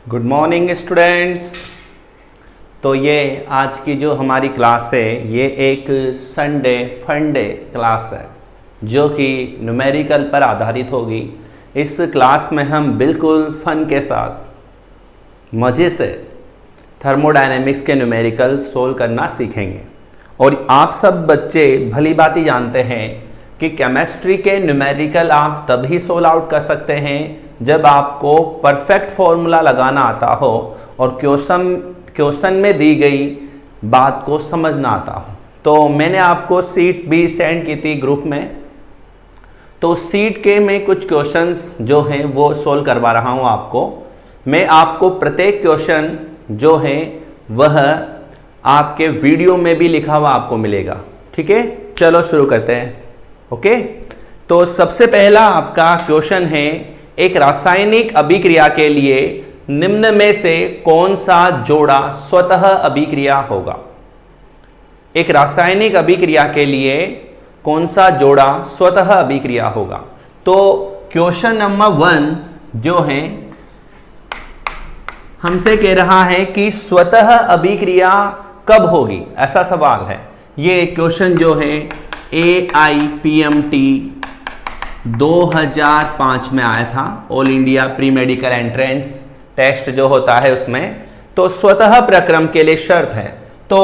Good morning students. तो ये आज की जो हमारी क्लास है ये एक संडे फंडे क्लास है जो कि न्यूमेरिकल पर आधारित होगी। इस क्लास में हम बिल्कुल फन के साथ मज़े से थर्मोडायनेमिक्स के न्यूमेरिकल सोल्व करना सीखेंगे। और आप सब बच्चे भली भांति जानते हैं कि केमिस्ट्री के न्यूमेरिकल आप तभी सोल्व आउट कर सकते हैं जब आपको परफेक्ट फॉर्मूला लगाना आता हो और क्वेश्चन में दी गई बात को समझना आता हो। तो मैंने आपको सीट भी सेंड की थी ग्रुप में, तो सीट के में कुछ क्वेश्चंस जो हैं वो सोल्व करवा रहा हूं आपको। मैं आपको प्रत्येक क्वेश्चन जो है वह आपके वीडियो में भी लिखा हुआ आपको मिलेगा। ठीक है, चलो शुरू करते हैं। ओके, तो सबसे पहला आपका क्वेश्चन है, एक रासायनिक अभिक्रिया के लिए निम्न में से कौन सा जोड़ा स्वतः अभिक्रिया होगा। एक रासायनिक अभिक्रिया के लिए कौन सा जोड़ा स्वतः अभिक्रिया होगा। तो क्वेश्चन नंबर 1 जो है हमसे कह रहा है कि स्वतः अभिक्रिया कब होगी, ऐसा सवाल है। ये क्वेश्चन जो है AIPMT 2005 में आया था, all India pre medical entrance test जो होता है उसमें। तो स्वतः प्रक्रम के लिए शर्त है। तो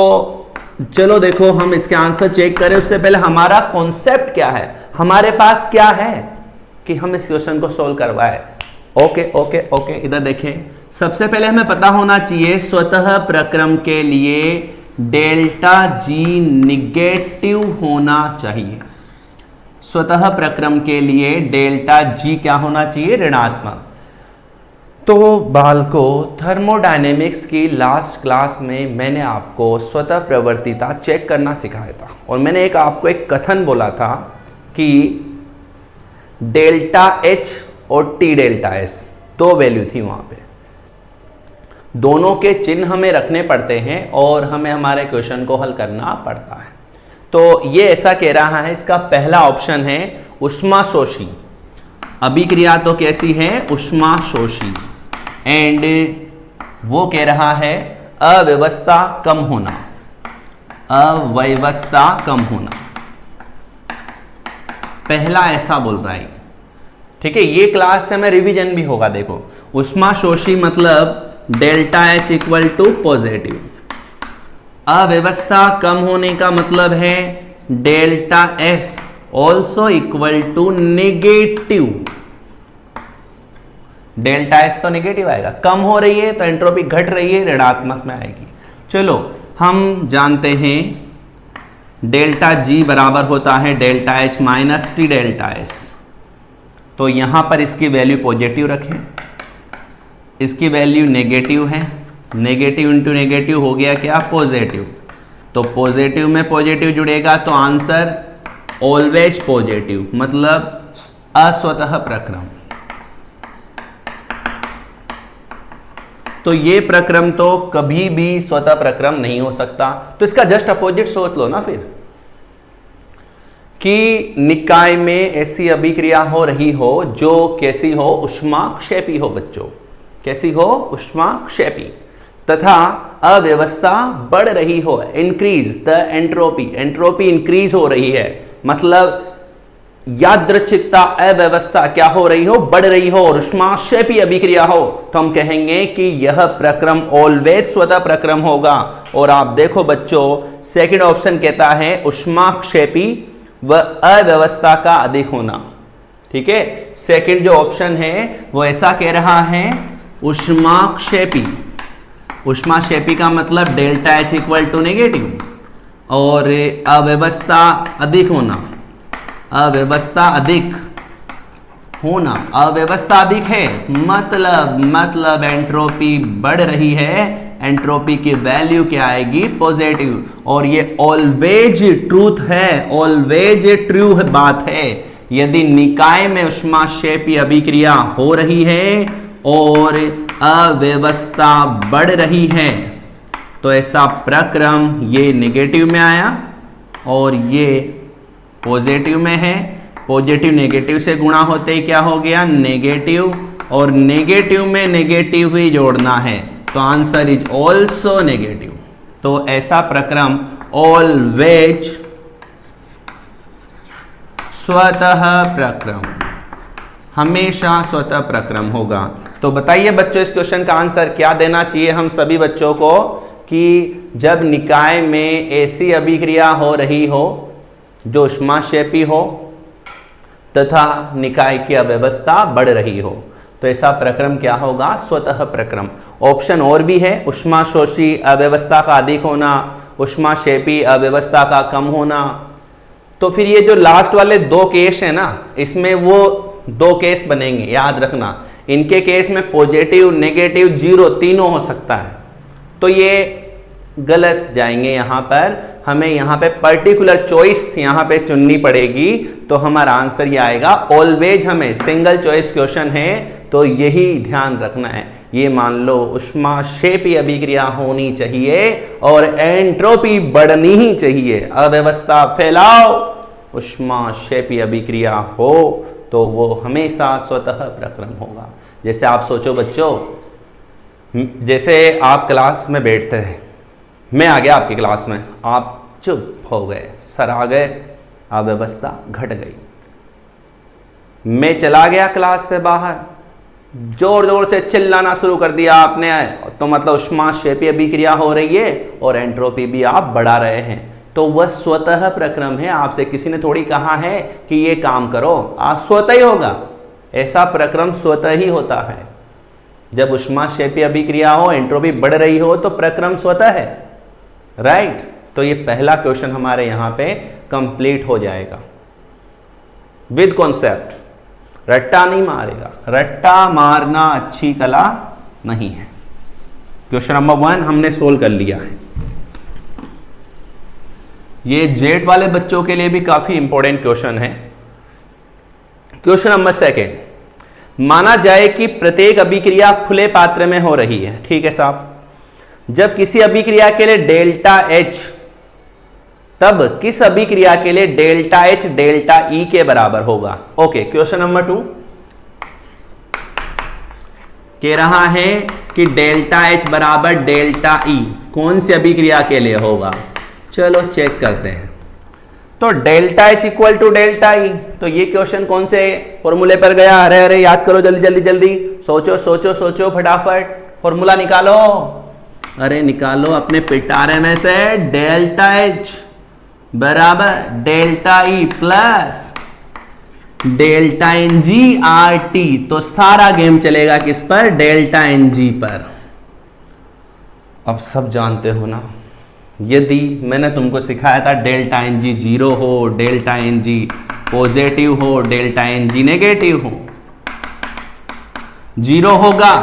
चलो देखो हम इसके आंसर चेक करें उससे पहले हमारा कॉन्सेप्ट क्या है, हमारे पास क्या है कि हम इस क्वेश्चन को सोल्व करवाए। ओके, इधर देखें। सबसे पहले हमें पता होना चाहिए स्वतः प्रक्रम के लिए डेल्टा G निगेटिव होना चाहिए। स्वतः प्रक्रम के लिए डेल्टा G क्या होना चाहिए, ऋणात्मक। तो बालको थर्मोडायनेमिक्स की लास्ट क्लास में मैंने आपको स्वतः प्रवर्तिता चेक करना सिखाया था और मैंने आपको एक कथन बोला था कि डेल्टा H और T डेल्टा S दो वैल्यू थी वहां पे, दोनों के चिन्ह हमें रखने पड़ते हैं और हमें हमारे क्वेश्चन को हल करना पड़ता है। तो ये ऐसा कह रहा है, इसका पहला ऑप्शन है ऊष्माशोषी अभिक्रिया। तो कैसी है, ऊष्माशोषी। एंड वो कह रहा है अव्यवस्था कम होना, अव्यवस्था कम होना, पहला ऐसा बोल रहा है। ठीक है, ये क्लास से में रिवीजन भी होगा। देखो ऊष्माशोषी मतलब delta H equal to positive, अव्यवस्था कम होने का मतलब है delta S also equal to negative. Delta S तो नेगेटिव आएगा, कम हो रही है तो एंट्रोपी घट रही है, ऋणात्मक में आएगी। चलो हम जानते हैं डेल्टा G बराबर होता है delta H minus T delta S। तो यहां पर इसकी वैल्यू पॉजिटिव रखें, इसकी वैल्यू नेगेटिव है, नेगेटिव इंटू नेगेटिव हो गया क्या, पॉजिटिव। तो पॉजिटिव में पॉजिटिव जुड़ेगा तो आंसर ऑलवेज पॉजिटिव, मतलब अस्वतः प्रक्रम। तो ये प्रक्रम तो कभी भी स्वतः प्रक्रम नहीं हो सकता। तो इसका जस्ट अपोजिट सोच लो ना फिर, कि निकाय में ऐसी अभिक्रिया हो रही हो जो कैसी हो, ऊष्माक्षेपी हो। बच्चों कैसी हो, ऊष्माक्षेपी, तथा अव्यवस्था बढ़ रही हो, increase the entropy, entropy increase हो रही है, मतलब यादृच्छिकता अव्यवस्था क्या हो रही हो, बढ़ रही हो, और ऊष्माक्षेपी अभिक्रिया हो, तो हम कहेंगे कि यह प्रक्रम ऑलवेज स्वतः प्रक्रम होगा। और आप देखो बच्चों सेकंड ऑप्शन कहता है ऊष्माक्षेपी व अव्यवस्था का अधिक होना। ठीक है, सेकंड जो ऑप्शन है वो ऐसा कह रहा है ऊष्माक्षेपी, ऊष्माक्षेपी का मतलब delta H equal to negative, और अव्यवस्था अधिक होना, अव्यवस्था अधिक होना, अव्यवस्था अधिक है मतलब एंट्रोपी बढ़ रही है, एंट्रोपी की वैल्यू क्या आएगी, पॉजिटिव। और ये ऑलवेज ट्रूथ है, ऑलवेज ट्रू बात है। यदि निकाय में ऊष्माक्षेपी अभिक्रिया हो रही है और अव्यवस्था बढ़ रही है तो ऐसा प्रक्रम ये नेगेटिव में आया और ये पॉजिटिव में है। पॉजिटिव नेगेटिव से गुणा होते ही क्या हो गया, नेगेटिव, और नेगेटिव में नेगेटिव ही जोड़ना है, तो आंसर इज ऑल्सो नेगेटिव। तो ऐसा प्रक्रम ऑलवेज स्वतः प्रक्रम, हमेशा स्वतः प्रक्रम होगा। तो बताइए बच्चों इस क्वेश्चन का आंसर क्या देना चाहिए हम सभी बच्चों को कि जब निकाय में ऐसी अभिक्रिया हो रही हो जो ऊष्माक्षेपी हो तथा निकाय की अव्यवस्था बढ़ रही हो, तो ऐसा प्रक्रम क्या होगा? स्वतः प्रक्रम। ऑप्शन और भी है, ऊष्माशोषी अव्यवस्था का अधिक होना, ऊष्माक्षेपी अव्यवस्था का कम होना। तो फिर ये जो लास्ट वाले दो केस है ना, इसमें वो दो केस बनेंगे, याद रखना। इनके केस में पॉजिटिव, नेगेटिव, जीरो तीनों हो सकता है, तो ये गलत जाएंगे। यहां पर हमें यहां पे पर्टिकुलर चॉइस यहां पे चुननी पड़ेगी, तो हमारा आंसर ये आएगा ऑलवेज। हमें सिंगल चॉइस क्वेश्चन है तो यही ध्यान रखना है। ये मान लो ऊष्माक्षेपी अभिक्रिया होनी चाहिए और एंट्रोपी बढ़नी ही चाहिए। अव्यवस्था फैलाओ, ऊष्माक्षेपी अभिक्रिया हो तो वो हमेशा स्वतः प्रक्रम होगा। जैसे आप सोचो बच्चों, जैसे आप क्लास में बैठते हैं, मैं आ गया आपकी क्लास में, आप चुप हो गए, सर आ गए, अव्यवस्था घट गई। मैं चला गया क्लास से बाहर, जोर जोर से चिल्लाना शुरू कर दिया आपने, तो मतलब ऊष्माक्षेपी अभिक्रिया हो रही है और एंट्रोपी भी आप बढ़ा रहे हैं, तो वह स्वतः प्रक्रम है। आपसे किसी ने थोड़ी कहा है कि ये काम करो, आप स्वतः ही होगा। ऐसा प्रक्रम स्वतः ही होता है। जब ऊष्माक्षेपी अभिक्रिया हो, एंट्रोपी बढ़ रही हो, तो प्रक्रम स्वतः है, राइट। तो ये पहला क्वेश्चन हमारे यहां पे कंप्लीट हो जाएगा विद कॉन्सेप्ट। रट्टा नहीं मारेगा, रट्टा मारना अच्छी कला नहीं है। क्वेश्चन नंबर 1 हमने सोल्व कर लिया है। ये जेड वाले बच्चों के लिए भी काफी इंपॉर्टेंट क्वेश्चन है। क्वेश्चन नंबर 2, माना जाए कि प्रत्येक अभिक्रिया खुले पात्र में हो रही है, ठीक है साहब। जब किसी अभिक्रिया के लिए डेल्टा H, तब किस अभिक्रिया के लिए डेल्टा H डेल्टा E के बराबर होगा? ओके, क्वेश्चन नंबर 2 कह रहा है कि डेल्टा H बराबर डेल्टा E कौन सी अभिक्रिया के लिए होगा? चलो चेक करते हैं। तो delta H equal to delta E, तो ये क्वेश्चन कौन से फॉर्मूले पर गया? अरे अरे याद करो, जल्दी जल्दी जल्दी सोचो सोचो सोचो, फटाफट फॉर्मूला निकालो। अरे निकालो अपने पिटारे में से। डेल्टा H बराबर delta E plus delta NG RT। तो सारा गेम चलेगा किस पर? डेल्टा NG पर। अब सब जानते हो ना, यदि मैंने तुमको सिखाया था डेल्टा NG 0 हो, डेल्टा NG पॉजिटिव हो, डेल्टा NG नेगेटिव हो, 0 होगा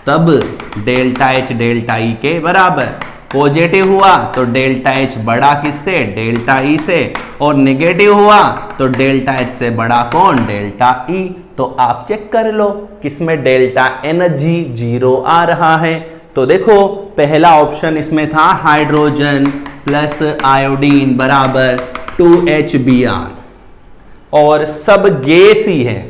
तब डेल्टा H डेल्टा E के बराबर, पॉजिटिव हुआ तो डेल्टा H बड़ा किससे? डेल्टा E से, और नेगेटिव हुआ तो डेल्टा H से बड़ा कौन? Delta E। तो आप चेक कर लो किसमें डेल्टा NG 0 आ रहा है। तो देखो पहला ऑप्शन इसमें था हाइड्रोजन प्लस आयोडीन बराबर 2HBr, और सब गैस ही है,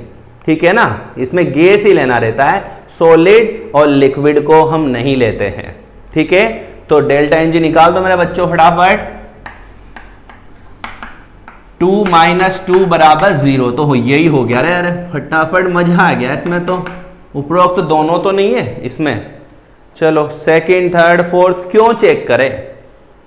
ठीक है ना, इसमें गैस ही लेना रहता है, सॉलिड और लिक्विड को हम नहीं लेते हैं, ठीक है। तो डेल्टा NG निकाल दो मेरे बच्चों फटाफट। 2 - 2 बराबर 0, तो यही हो गया। अरे फटाफट, मजा आ गया इसमें। तो उपरोक्त तो दोनों तो नहीं है इसमें। चलो सेकंड, थर्ड, फोर्थ क्यों चेक करें?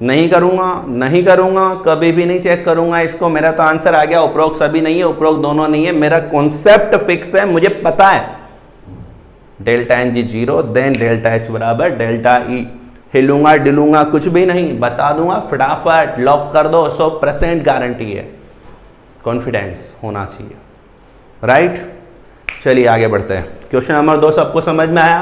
नहीं करूंगा, नहीं करूंगा, कभी भी नहीं चेक करूंगा इसको। मेरा तो आंसर आ गया, उपरोक्त सभी नहीं है, उपरोक्त दोनों नहीं है। मेरा कॉन्सेप्ट फिक्स है, मुझे पता है delta NG 0 then delta H बराबर डेल्टा E। हिलूंगा डिलूंगा कुछ भी नहीं, बता दूंगा फटाफट, लॉक कर दो। 100% गारंटी है, कॉन्फिडेंस होना चाहिए, राइट। चलिए आगे बढ़ते हैं। क्वेश्चन नंबर 2 सबको समझ में आया?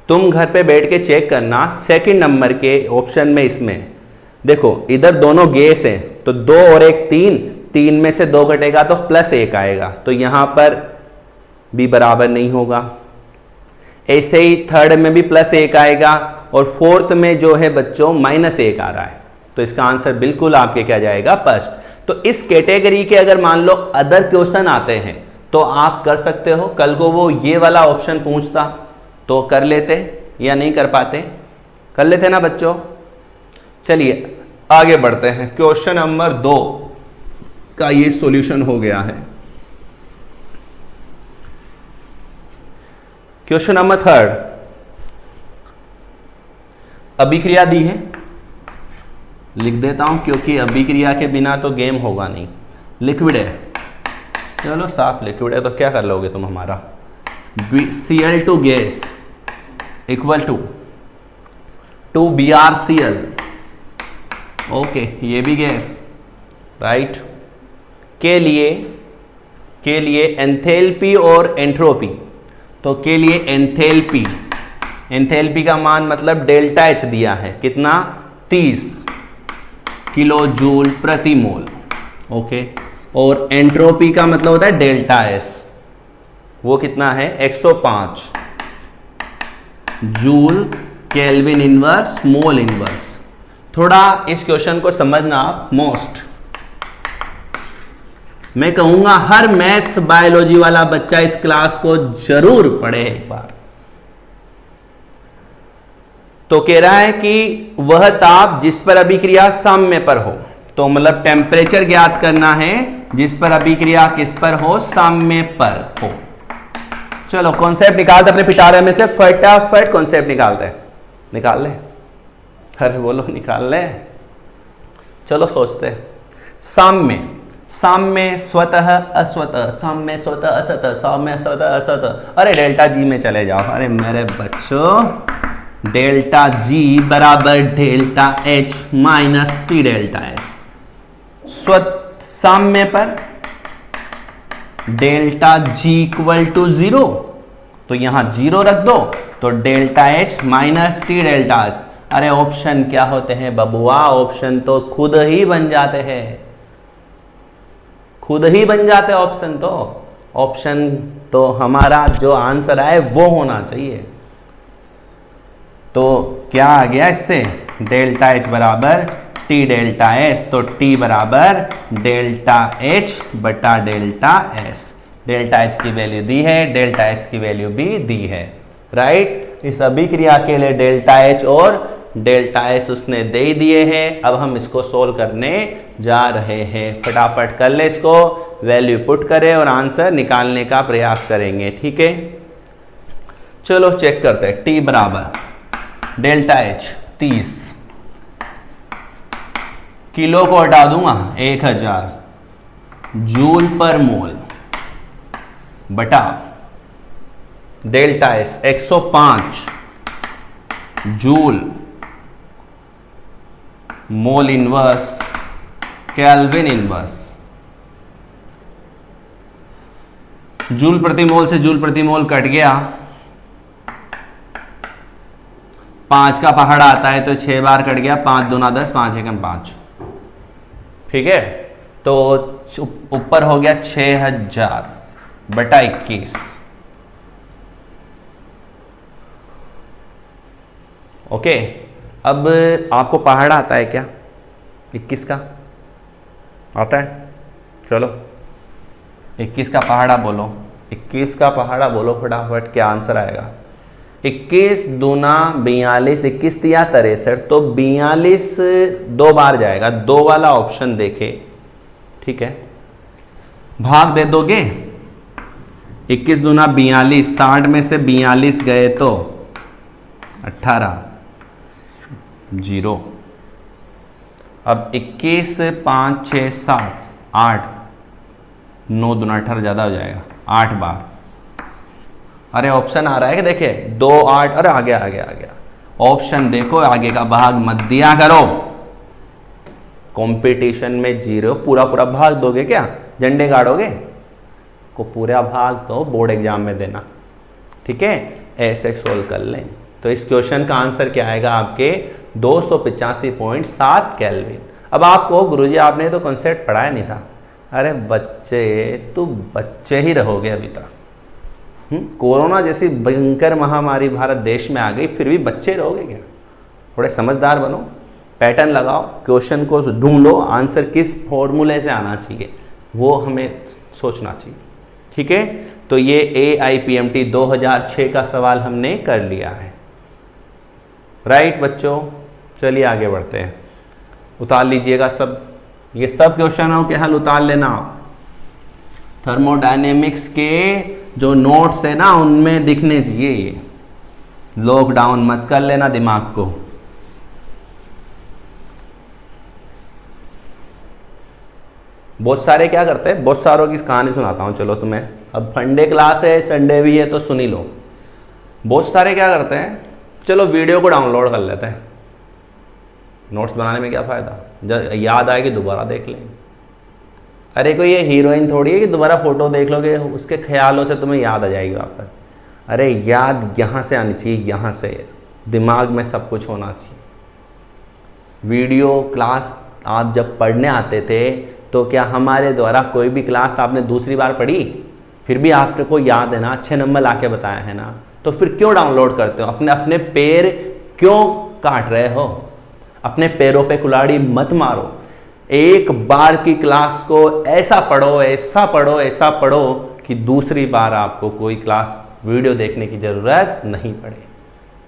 तुम घर पे बैठ के चेक करना सेकंड नंबर के ऑप्शन में। इसमें देखो इधर दोनों गैस है, तो 2 और 1 3, 3 में से 2 घटेगा तो +1 आएगा, तो यहां पर भी बराबर नहीं होगा। ऐसे ही थर्ड में भी +1 आएगा, और फोर्थ में जो है बच्चों -1 आ रहा है, तो इसका आंसर बिल्कुल आपके क्या जाएगा? फर्स्ट। तो इस कैटेगरी के अगर मान लो अदर क्वेश्चन आते हैं तो आप कर सकते हो। कल को वो ये वाला ऑप्शन पूछता तो कर लेते या नहीं कर पाते? कर लेते ना बच्चों। चलिए आगे बढ़ते हैं। क्वेश्चन नंबर 2 का ये सॉल्यूशन हो गया है। क्वेश्चन नंबर 3, अभिक्रिया दी है, लिख देता हूं क्योंकि अभिक्रिया के बिना तो गेम होगा नहीं। लिक्विड है, चलो साफ लिक्विड है तो क्या कर लोगे तुम हमारा। Cl2 gas equal to 2BrCl, okay ये भी गैस, राइट। के लिए एंथैल्पी और एंट्रोपी। तो के लिए एंथैल्पी का मान मतलब डेल्टा एच दिया है, कितना 30 किलो जूल प्रति मोल, ओके। और एंट्रोपी का मतलब होता है डेल्टा एस, वो कितना है 105 joule kelvin inverse mole inverse. थोड़ा इस क्वेश्चन को समझना आप मोस्ट, मैं कहूंगा हर मैथ्स बायोलॉजी वाला बच्चा इस क्लास को जरूर पढ़े एक बार। तो कह रहा है कि वह ताप जिस पर अभिक्रिया साम्य पर हो, तो मतलब टेम्परेचर ज्ञात करना है जिस पर अभिक्रिया किस पर हो, साम्य पर हो। चलो कॉन्सेप्ट निकालते अपने पिटारे में से, फटाफट कॉन्सेप्ट निकालते हैं। निकाल ले, अरे बोलो निकाल ले। चलो सोचते हैं। साम्य स्वतः असवतः, साम्य स्वतः असतः, साम्य स्वतः असतः। अरे डेल्टा जी में चले जाओ। अरे मेरे बच्चों, डेल्टा जी बराबर delta H minus T delta S. साम्य पर डेल्टा जी इक्वल टू 0, तो यहां 0 रख दो, तो delta H minus T delta S. अरे ऑप्शन क्या होते हैं बबुआ, ऑप्शन तो खुद ही बन जाते हैं, खुद ही बन जाते ऑप्शन। तो ऑप्शन तो हमारा जो आंसर आए वो होना चाहिए। तो क्या आ गया इससे, डेल्टा एच बराबर टी डेल्टा एस, तो टी बराबर डेल्टा एच बटा डेल्टा एस। डेल्टा एच की वैल्यू दी है, डेल्टा एस की वैल्यू भी दी है, राइट। इस अभिक्रिया के लिए डेल्टा एच और डेल्टा एस उसने दे ही दिए हैं। अब हम इसको सोल्व करने जा रहे हैं। फटाफट कर ले इसको, वैल्यू पुट करें और आंसर निकालने का प्रयास करेंगे, ठीक है। चलो चेक करते हैं। टी बराबर डेल्टा एच 30, किलो को हटा दूंगा 1000 जूल पर मोल बटा delta S 105 joule mole inverse kelvin inverse. Joule प्रति मोल से जूल प्रति मोल कट गया, 5 का पहाड़ा आता है तो 6 बार कट गया, 5 दूना 10, 5 एकम 5, ठीक है। तो ऊपर हो गया 6000 बटा 21, ओके। अब आपको पहाड़ा आता है क्या 21 का? आता है? चलो 21 का पहाड़ा बोलो, 21 का पहाड़ा बोलो फटाफट, क्या आंसर आएगा। 21 दूना 42, 21 दिया 63, तो 42 2 बार जाएगा, 2 वाला ऑप्शन देखे, ठीक है। भाग दे दोगे, 21 दूना 42, 60 में से 42 गए तो 18, 0। अब 21 5 6 7 8, 9 दूना 18 ज्यादा हो जाएगा, 8 बार। अरे ऑप्शन आ रहा है कि देखे 2 8, अरे आ गया ऑप्शन देखो, आगे का भाग मत दिया करो। कंपटीशन में 0 पूरा भाग दोगे क्या, झंडे गाड़ोगे? को पूरा भाग तो बोर्ड एग्जाम में देना, ठीक है। ऐसे सोल्व कर लें। तो इस क्वेश्चन का आंसर क्या आएगा आपके 285.7 केल्विन। अब आपको गुरुजी आपने तो कॉन्सेप्ट पढ़ाया नहीं था। अरे बच्चे, तू बच्चे ही रहोगे अभी तक। कोरोना जैसी भयंकर महामारी भारत देश में आ गई, फिर भी बच्चे रहोगे क्या? थोड़े समझदार बनो, पैटर्न लगाओ, क्वेश्चन को ढूंढो, आंसर किस फॉर्मूले से आना चाहिए वो हमें सोचना चाहिए, ठीक है, तो ये AIPMT 2006 का सवाल हमने कर लिया है। राइट बच्चों, चलिए आगे बढ़ते हैं। उतार लीजिएगा सब, ये सब क्वेश्चनों के हल उतार लेना आप। थर्मोडायनेमिक्स के जो नोट्स है ना उनमें दिखने चाहिए ये, लॉकडाउन मत कर लेना दिमाग को। बहुत सारे क्या करते हैं, बहुत सारों की कहानी सुनाता हूँ चलो तुम्हें। अब फंडे क्लास है, संडे भी है, तो सुन ही लो। बहुत सारे क्या करते हैं, चलो वीडियो को डाउनलोड कर लेते हैं, नोट्स बनाने में क्या फ़ायदा, जब याद आएगी दोबारा देख लेंगे। अरे कोई ये हीरोइन थोड़ी है कि दोबारा फोटो देख लोगे, उसके ख्यालों से तुम्हें याद आ जाएगी वापस। अरे याद यहाँ से आनी चाहिए, यहाँ से दिमाग में सब कुछ होना चाहिए। वीडियो क्लास आप जब पढ़ने आते थे तो क्या हमारे द्वारा कोई भी क्लास आपने दूसरी बार पढ़ी, फिर भी आपको याद है ना, अच्छे नंबर लाके बताया है ना, तो फिर क्यों डाउनलोड करते हो? अपने अपने पैर क्यों काट रहे हो? अपने पैरों पे कुल्हाड़ी मत मारो। एक बार की क्लास को ऐसा पढ़ो, ऐसा पढ़ो, ऐसा पढ़ो कि दूसरी बार आपको कोई क्लास वीडियो देखने की जरूरत नहीं पड़े,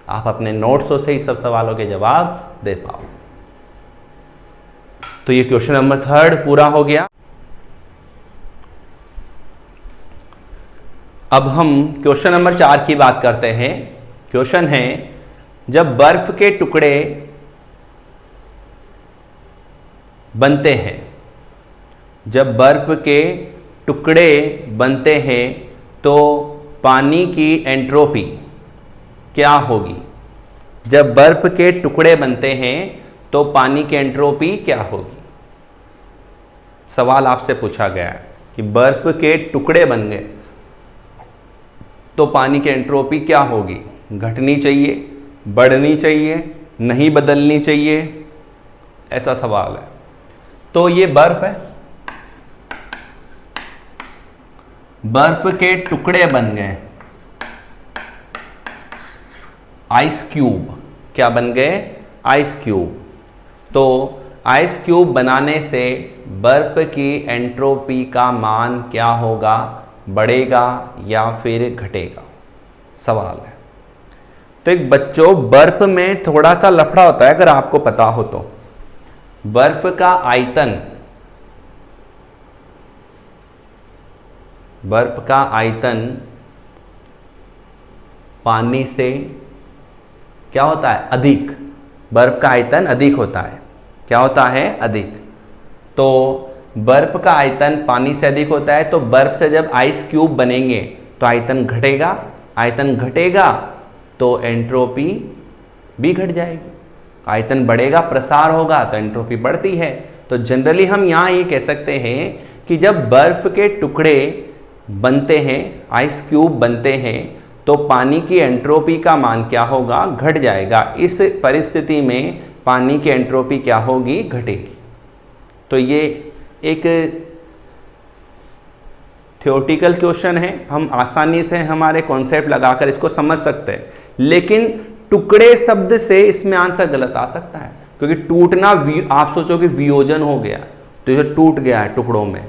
आप अपने नोट्सों से ही सब सवालों के जवाब दे पाओ। तो ये क्वेश्चन नंबर 3 पूरा हो गया। अब हम क्वेश्चन नंबर 4 की बात करते हैं। क्वेश्चन है, जब बर्फ के टुकड़े बनते हैं, जब बर्फ के टुकड़े बनते हैं तो पानी की एंट्रोपी क्या होगी? जब बर्फ के टुकड़े बनते हैं तो पानी की एंट्रोपी क्या होगी? सवाल आपसे पूछा गया है कि बर्फ के टुकड़े बन गए तो पानी की एंट्रोपी क्या होगी? घटनी चाहिए, बढ़नी चाहिए, नहीं बदलनी चाहिए? ऐसा सवाल है। तो ये बर्फ है, बर्फ के टुकड़े बन गए, आइस क्यूब। क्या बन गए? Ice cube. तो आइस क्यूब बनाने से बर्फ की एंट्रोपी का मान क्या होगा? बढ़ेगा या फिर घटेगा? सवाल है। तो एक बच्चों, बर्फ में थोड़ा सा लफड़ा होता है अगर आपको पता हो तो। बर्फ का आयतन, बर्फ का आयतन पानी से क्या होता है? अधिक। बर्फ का आयतन अधिक होता है। क्या होता है? अधिक। तो बर्फ का आयतन पानी से अधिक होता है, तो बर्फ से जब आइस क्यूब बनेंगे तो आयतन घटेगा। आयतन घटेगा तो एंट्रोपी भी घट जाएगी। आयतन बढ़ेगा, प्रसार होगा, तो एंट्रोपी बढ़ती है। तो जनरली हम यहाँ ये कह सकते हैं कि जब बर्फ के टुकड़े बनते हैं, आइस क्यूब बनते हैं, तो पानी की एंट्रोपी का मान क्या होगा? घट जाएगा। इस परिस्थिति में पानी की एंट्रोपी क्या होगी? घटेगी। तो ये एक थ्योरेटिकल क्वेश्चन है, हम आसानी से हमारे कॉन्सेप्ट लगाकर इसको समझ सकते हैं, लेकिन टुकड़े शब्द से इसमें आंसर गलत आ सकता है, क्योंकि टूटना, आप सोचो कि वियोजन हो गया तो ये टूट गया है टुकड़ों में।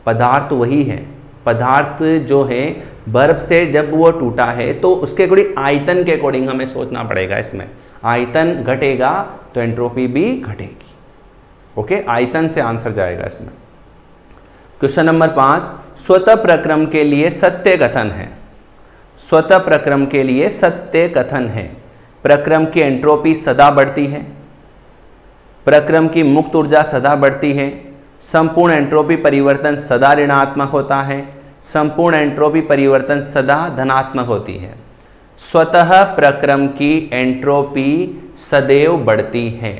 पदार्थ वही है, पदार्थ जो है बर्फ से जब वो टूटा है तो उसके अकॉर्डिंग, आयतन के अकॉर्डिंग हमें सोचना पड़ेगा। इसमें आयतन घटेगा तो एंट्रोपी भी घटेगी। ओके, आयतन से आंसर जाएगा इसमें। क्वेश्चन नंबर 5, स्वतः प्रक्रम के लिए सत्य कथन है। स्वतः प्रक्रम के लिए सत्य कथन है। प्रक्रम की एंट्रोपी सदा बढ़ती है, प्रक्रम की मुक्त ऊर्जा सदा बढ़ती है, संपूर्ण एंट्रोपी परिवर्तन सदा ऋणात्मक होता है, संपूर्ण एंट्रोपी परिवर्तन सदा धनात्मक होती है। स्वतः प्रक्रम की एंट्रोपी सदैव बढ़ती है।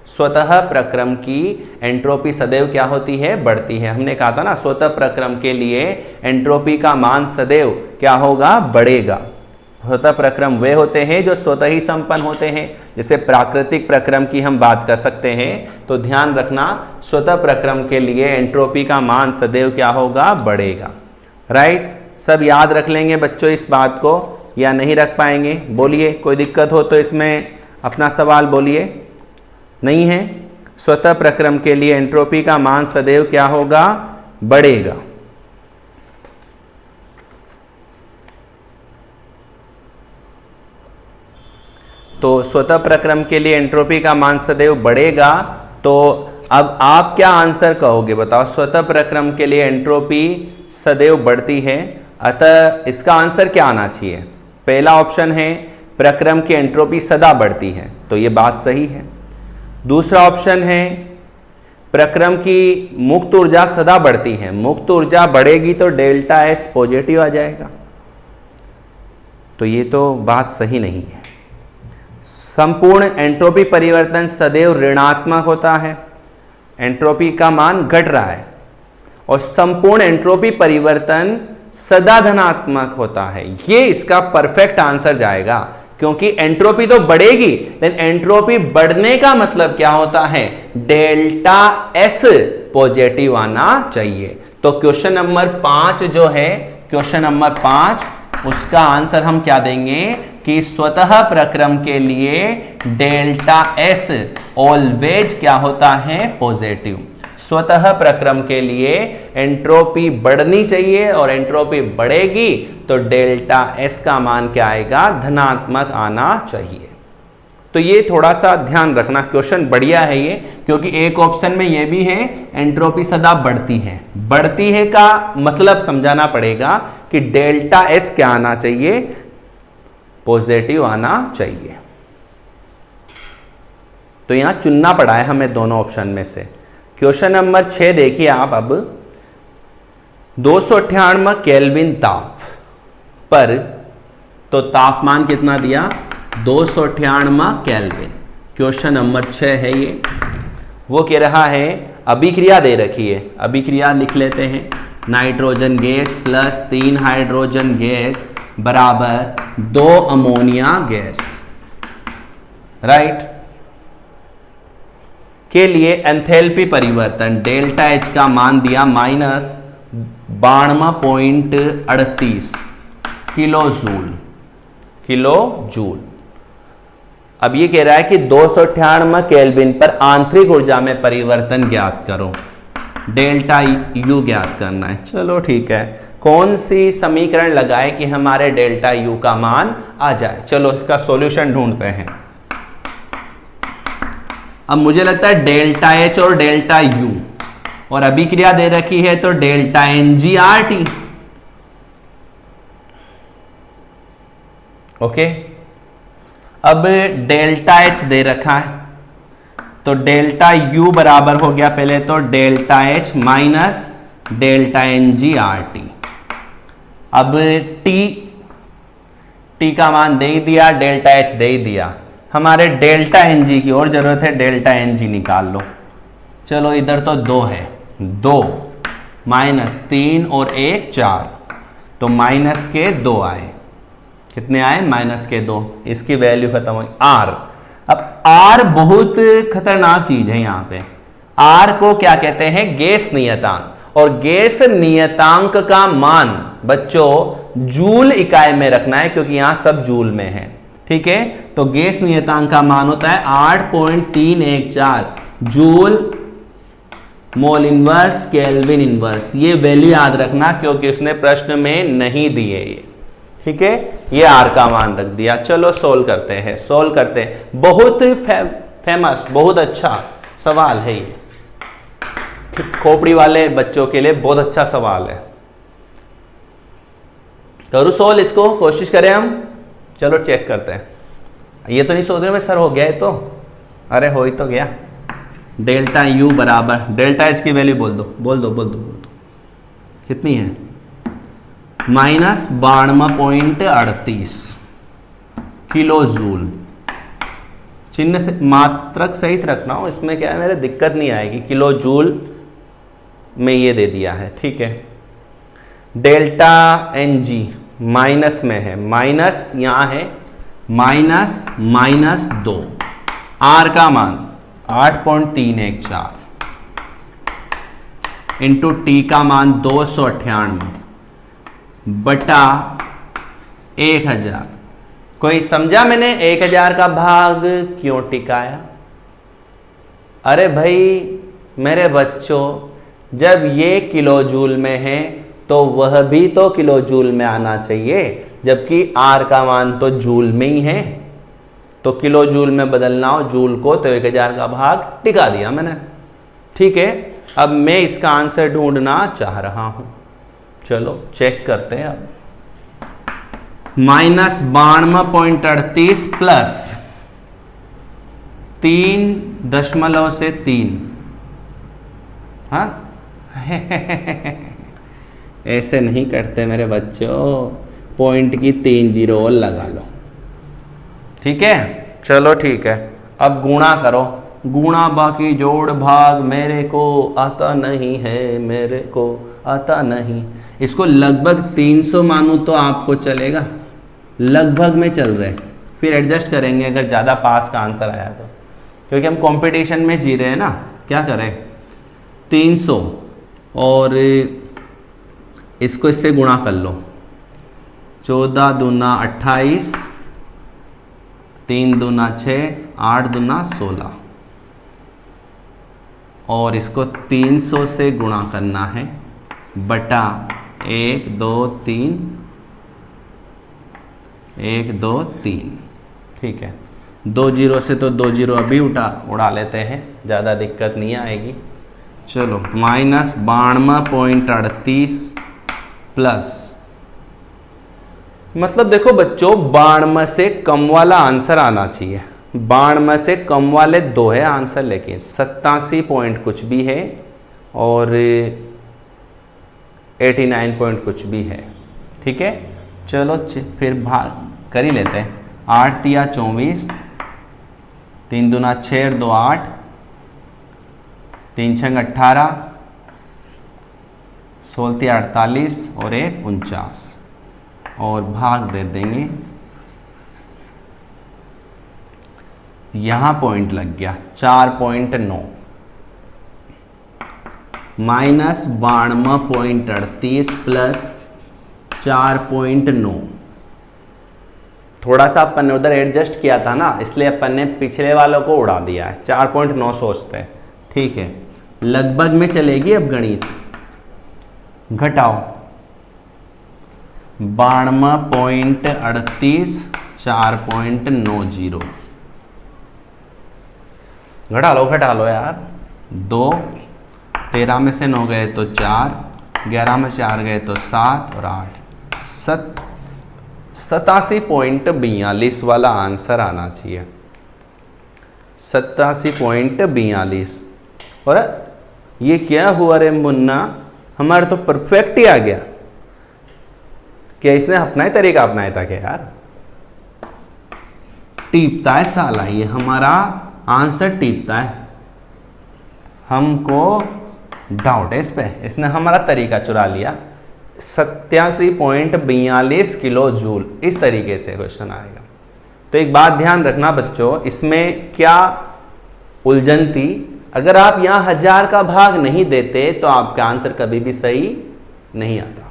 स्वतः प्रक्रम की एंट्रोपी सदैव क्या होती है? बढ़ती है। हमने कहा था ना, स्वतः प्रक्रम के लिए एंट्रोपी का मान सदैव क्या होगा? बढ़ेगा। स्वतः प्रक्रम वे होते हैं जो स्वतः ही संपन्न होते हैं। जैसे प्राकृतिक प्रक्रम की हम बात कर सकते हैं, तो ध्यान रखना, स्वतः प्रक्रम के लिए एंट्रोपी का मान सदैव क्या होगा? बढ़ेगा। राइट, सब याद रख लेंगे बच्चों इस बात को, या नहीं रख पाएंगे? बोलिए, कोई दिक्कत हो तो इसमें अपना सवाल बोलिए। नहीं है? स्वतः प्रक्रम के लिए एंट्रोपी का मान सदैव क्या होगा? बढ़ेगा। तो स्वतः प्रक्रम के लिए एंट्रोपी का मान सदैव बढ़ेगा। तो अब आप क्या आंसर कहोगे बताओ? स्वतः प्रक्रम के लिए एंट्रोपी सदैव बढ़ती है, अतः इसका आंसर क्या आना चाहिए? पहला ऑप्शन है प्रक्रम की एंट्रोपी सदा बढ़ती है, तो ये बात सही है। दूसरा ऑप्शन है प्रक्रम की मुक्त ऊर्जा सदा बढ़ती है, मुक्त ऊर्जा बढ़ेगी तो डेल्टा एस पॉजिटिव आ जाएगा, तो ये तो बात सही नहीं है। संपूर्ण एंट्रोपी परिवर्तन सदैव ऋणात्मक होता है, एंट्रोपी का मान घट रहा है, और संपूर्ण एंट्रोपी परिवर्तन सदा धनात्मक होता है। ये इसका परफेक्ट आंसर जाएगा, क्योंकि एंट्रोपी तो बढ़ेगी, लेकिन एंट्रोपी बढ़ने का मतलब क्या होता है? डेल्टा एस पॉजिटिव आना चाहिए। तो क्वेश्चन नंबर 5 जो है, क्वेश्चन नंबर 5, उसका आंसर हम क्या देंगे कि स्वतः प्रक्रम के लिए डेल्टा एस ऑलवेज क्या होता है? पॉजिटिव। स्वतः प्रक्रम के लिए एंट्रोपी बढ़नी चाहिए, और एंट्रोपी बढ़ेगी तो डेल्टा एस का मान क्या आएगा? धनात्मक आना चाहिए। तो ये थोड़ा सा ध्यान रखना, क्वेश्चन बढ़िया है ये, क्योंकि एक ऑप्शन में ये भी है एंट्रोपी सदा बढ़ती है। बढ़ती है का मतलब समझाना पड़ेगा कि डेल्टा एस क्या आना चाहिए? पॉजिटिव आना चाहिए। तो यहां चुनना पड़ा है हमें दोनों ऑप्शन में से। क्वेश्चन नंबर 6 देखिए आप अब। 298 केल्विन ताप पर, तो तापमान कितना दिया? 298 केल्विन। क्वेश्चन नंबर 6 है ये। वो कह रहा है अभिक्रिया दे रखी है, अभिक्रिया लिख लेते हैं। Nitrogen gas plus 3 hydrogen gas बराबर 2 अमोनिया गैस, राइट, के लिए एंथैल्पी परिवर्तन डेल्टा एच का मान दिया -92.38 किलो जूल। अब ये कह रहा है कि 298 केल्विन पर आंतरिक ऊर्जा में परिवर्तन ज्ञात करो, डेल्टा यू ज्ञात करना है। चलो ठीक है, कौन सी समीकरण लगाए कि हमारे डेल्टा यू का मान आ जाए? चलो इसका सॉल्यूशन ढूंढते हैं। अब मुझे लगता है डेल्टा एच और डेल्टा यू, और अभिक्रिया दे रखी है तो delta N G R T. Okay, अब डेल्टा एच दे रखा है तो डेल्टा यू बराबर हो गया पहले तो delta H minus delta N G R T. अब टी का मान दे ही दिया, डेल्टा एच दे ही दिया, हमारे डेल्टा एन जी की और जरूरत है, डेल्टा एन जी निकाल लो। चलो इधर तो 2 है, 2 -3 और 1 4, तो माइनस के 2 आए। कितने आए? -2। इसकी वैल्यू खत्म हो गई आर। अब आर बहुत खतरनाक चीज है यहाँ पे। आर को क्या कहते हैं? गैस नियतांक, और गैस नियतांक का मान बच्चों जूल इकाई में रखना है, क्योंकि यहां सब जूल में है, ठीक है। तो गैस नियतांक का मान होता है 8.314 joule mole inverse kelvin inverse. ये वैल्यू याद रखना, क्योंकि उसने प्रश्न में नहीं दिए ये, ठीक है। ये आर का मान रख दिया। चलो सोल्व करते हैं, सोल्व करते हैं। बहुत फेमस, बहुत अच्छा सवाल है ये, खोपड़ी वाले बच्चों के लिए बहुत अच्छा सवाल है। करूँ सोल्व इसको, कोशिश करें हम। चलो चेक करते हैं। ये तो नहीं सोच रहे मैं सर हो गया है तो, अरे हो ही तो गया। डेल्टा यू बराबर डेल्टा एच की वैल्यू बोल दो, बोल दो, बोल दो, बोल दो। कितनी है? -92.38 किलो जूल। चिन्ह से मात्रक सहित रखना हो, इसमें क्या है मेरे दिक्कत नहीं आएगी। किलो जूल में ये दे दिया है, ठीक है। डेल्टा एन जी माइनस में है, माइनस यहां है -2। आर का मान 8.314 इंटू टी का मान 298 बटा 1000। कोई समझा मैंने 1000 का भाग क्यों टिकाया? अरे भाई मेरे बच्चों, जब ये किलो जूल में है तो वह भी तो किलो जूल में आना चाहिए, जबकि आर का मान तो जूल में ही है। तो किलो जूल में बदलना हो जूल को तो 1000 का भाग टिका दिया मैंने। ठीक है, अब मैं इसका आंसर ढूंढना चाह रहा हूं। चलो चेक करते हैं अब। -92.38 प्लस 3.3। हाँ ऐसे नहीं करते मेरे बच्चों, पॉइंट की 3 जीरो और लगा लो। ठीक है, चलो ठीक है, अब गुणा करो। गुणा बाकी जोड़ भाग मेरे को आता नहीं है, मेरे को आता नहीं। इसको लगभग 300 मानू तो आपको चलेगा, लगभग में चल रहे, फिर एडजस्ट करेंगे अगर ज़्यादा पास का आंसर आया तो, क्योंकि हम कंपटीशन में जी रहे हैं ना। क्या करें, 300 और इसको इससे गुणा कर लो। 14 दूना 28, 3 दूना 6, 8 दूना 16 और इसको 300 से गुणा करना है बटा 1 2 3, 1 2 3। ठीक है, 2 जीरो से तो 2 जीरो अभी उड़ा लेते हैं, ज़्यादा दिक्कत नहीं आएगी। चलो -92.38 प्लस, मतलब देखो बच्चों 92 से कम वाला आंसर आना चाहिए। 92 से कम वाले 2 है आंसर, लेकिन 87 पॉइंट कुछ भी है और 89 पॉइंट कुछ भी है। ठीक है, चलो फिर भाग कर ही लेते हैं। 8 तिया 24, 3 दूना 6 और 2 8, 3 छंग 18, 16 तिया 48 और 1 49 और भाग दे देंगे। यहां पॉइंट लग गया 4.9 -92.38 प्लस 4.9। थोड़ा सा अपन ने उधर एडजस्ट किया था ना, इसलिए अपन ने पिछले वालों को उड़ा दिया है। 4.9 सोचते हैं। ठीक है, लगभग में चलेगी अब गणित। घटाओ 92.38 4.90। घटा लो यार। 2 13 में से 9 गए तो 4, 11 में 4 गए तो 7 और 8 87.42 वाला आंसर आना चाहिए। 87.42। और ये क्या हुआ रे मुन्ना, हमारा तो परफेक्ट ही आ गया। क्या इसने अपना ही तरीका अपनाया था क्या यार? टीपता है साला, ये हमारा आंसर टीपता है। हमको डाउट है इस पे, इसने हमारा तरीका चुरा लिया। 87.42 किलो जूल, इस तरीके से क्वेश्चन आएगा। तो एक बात ध्यान रखना बच्चों, इसमें क्या उलझन थी, अगर आप यहां 1000 का भाग नहीं देते तो आपका आंसर कभी भी सही नहीं आता,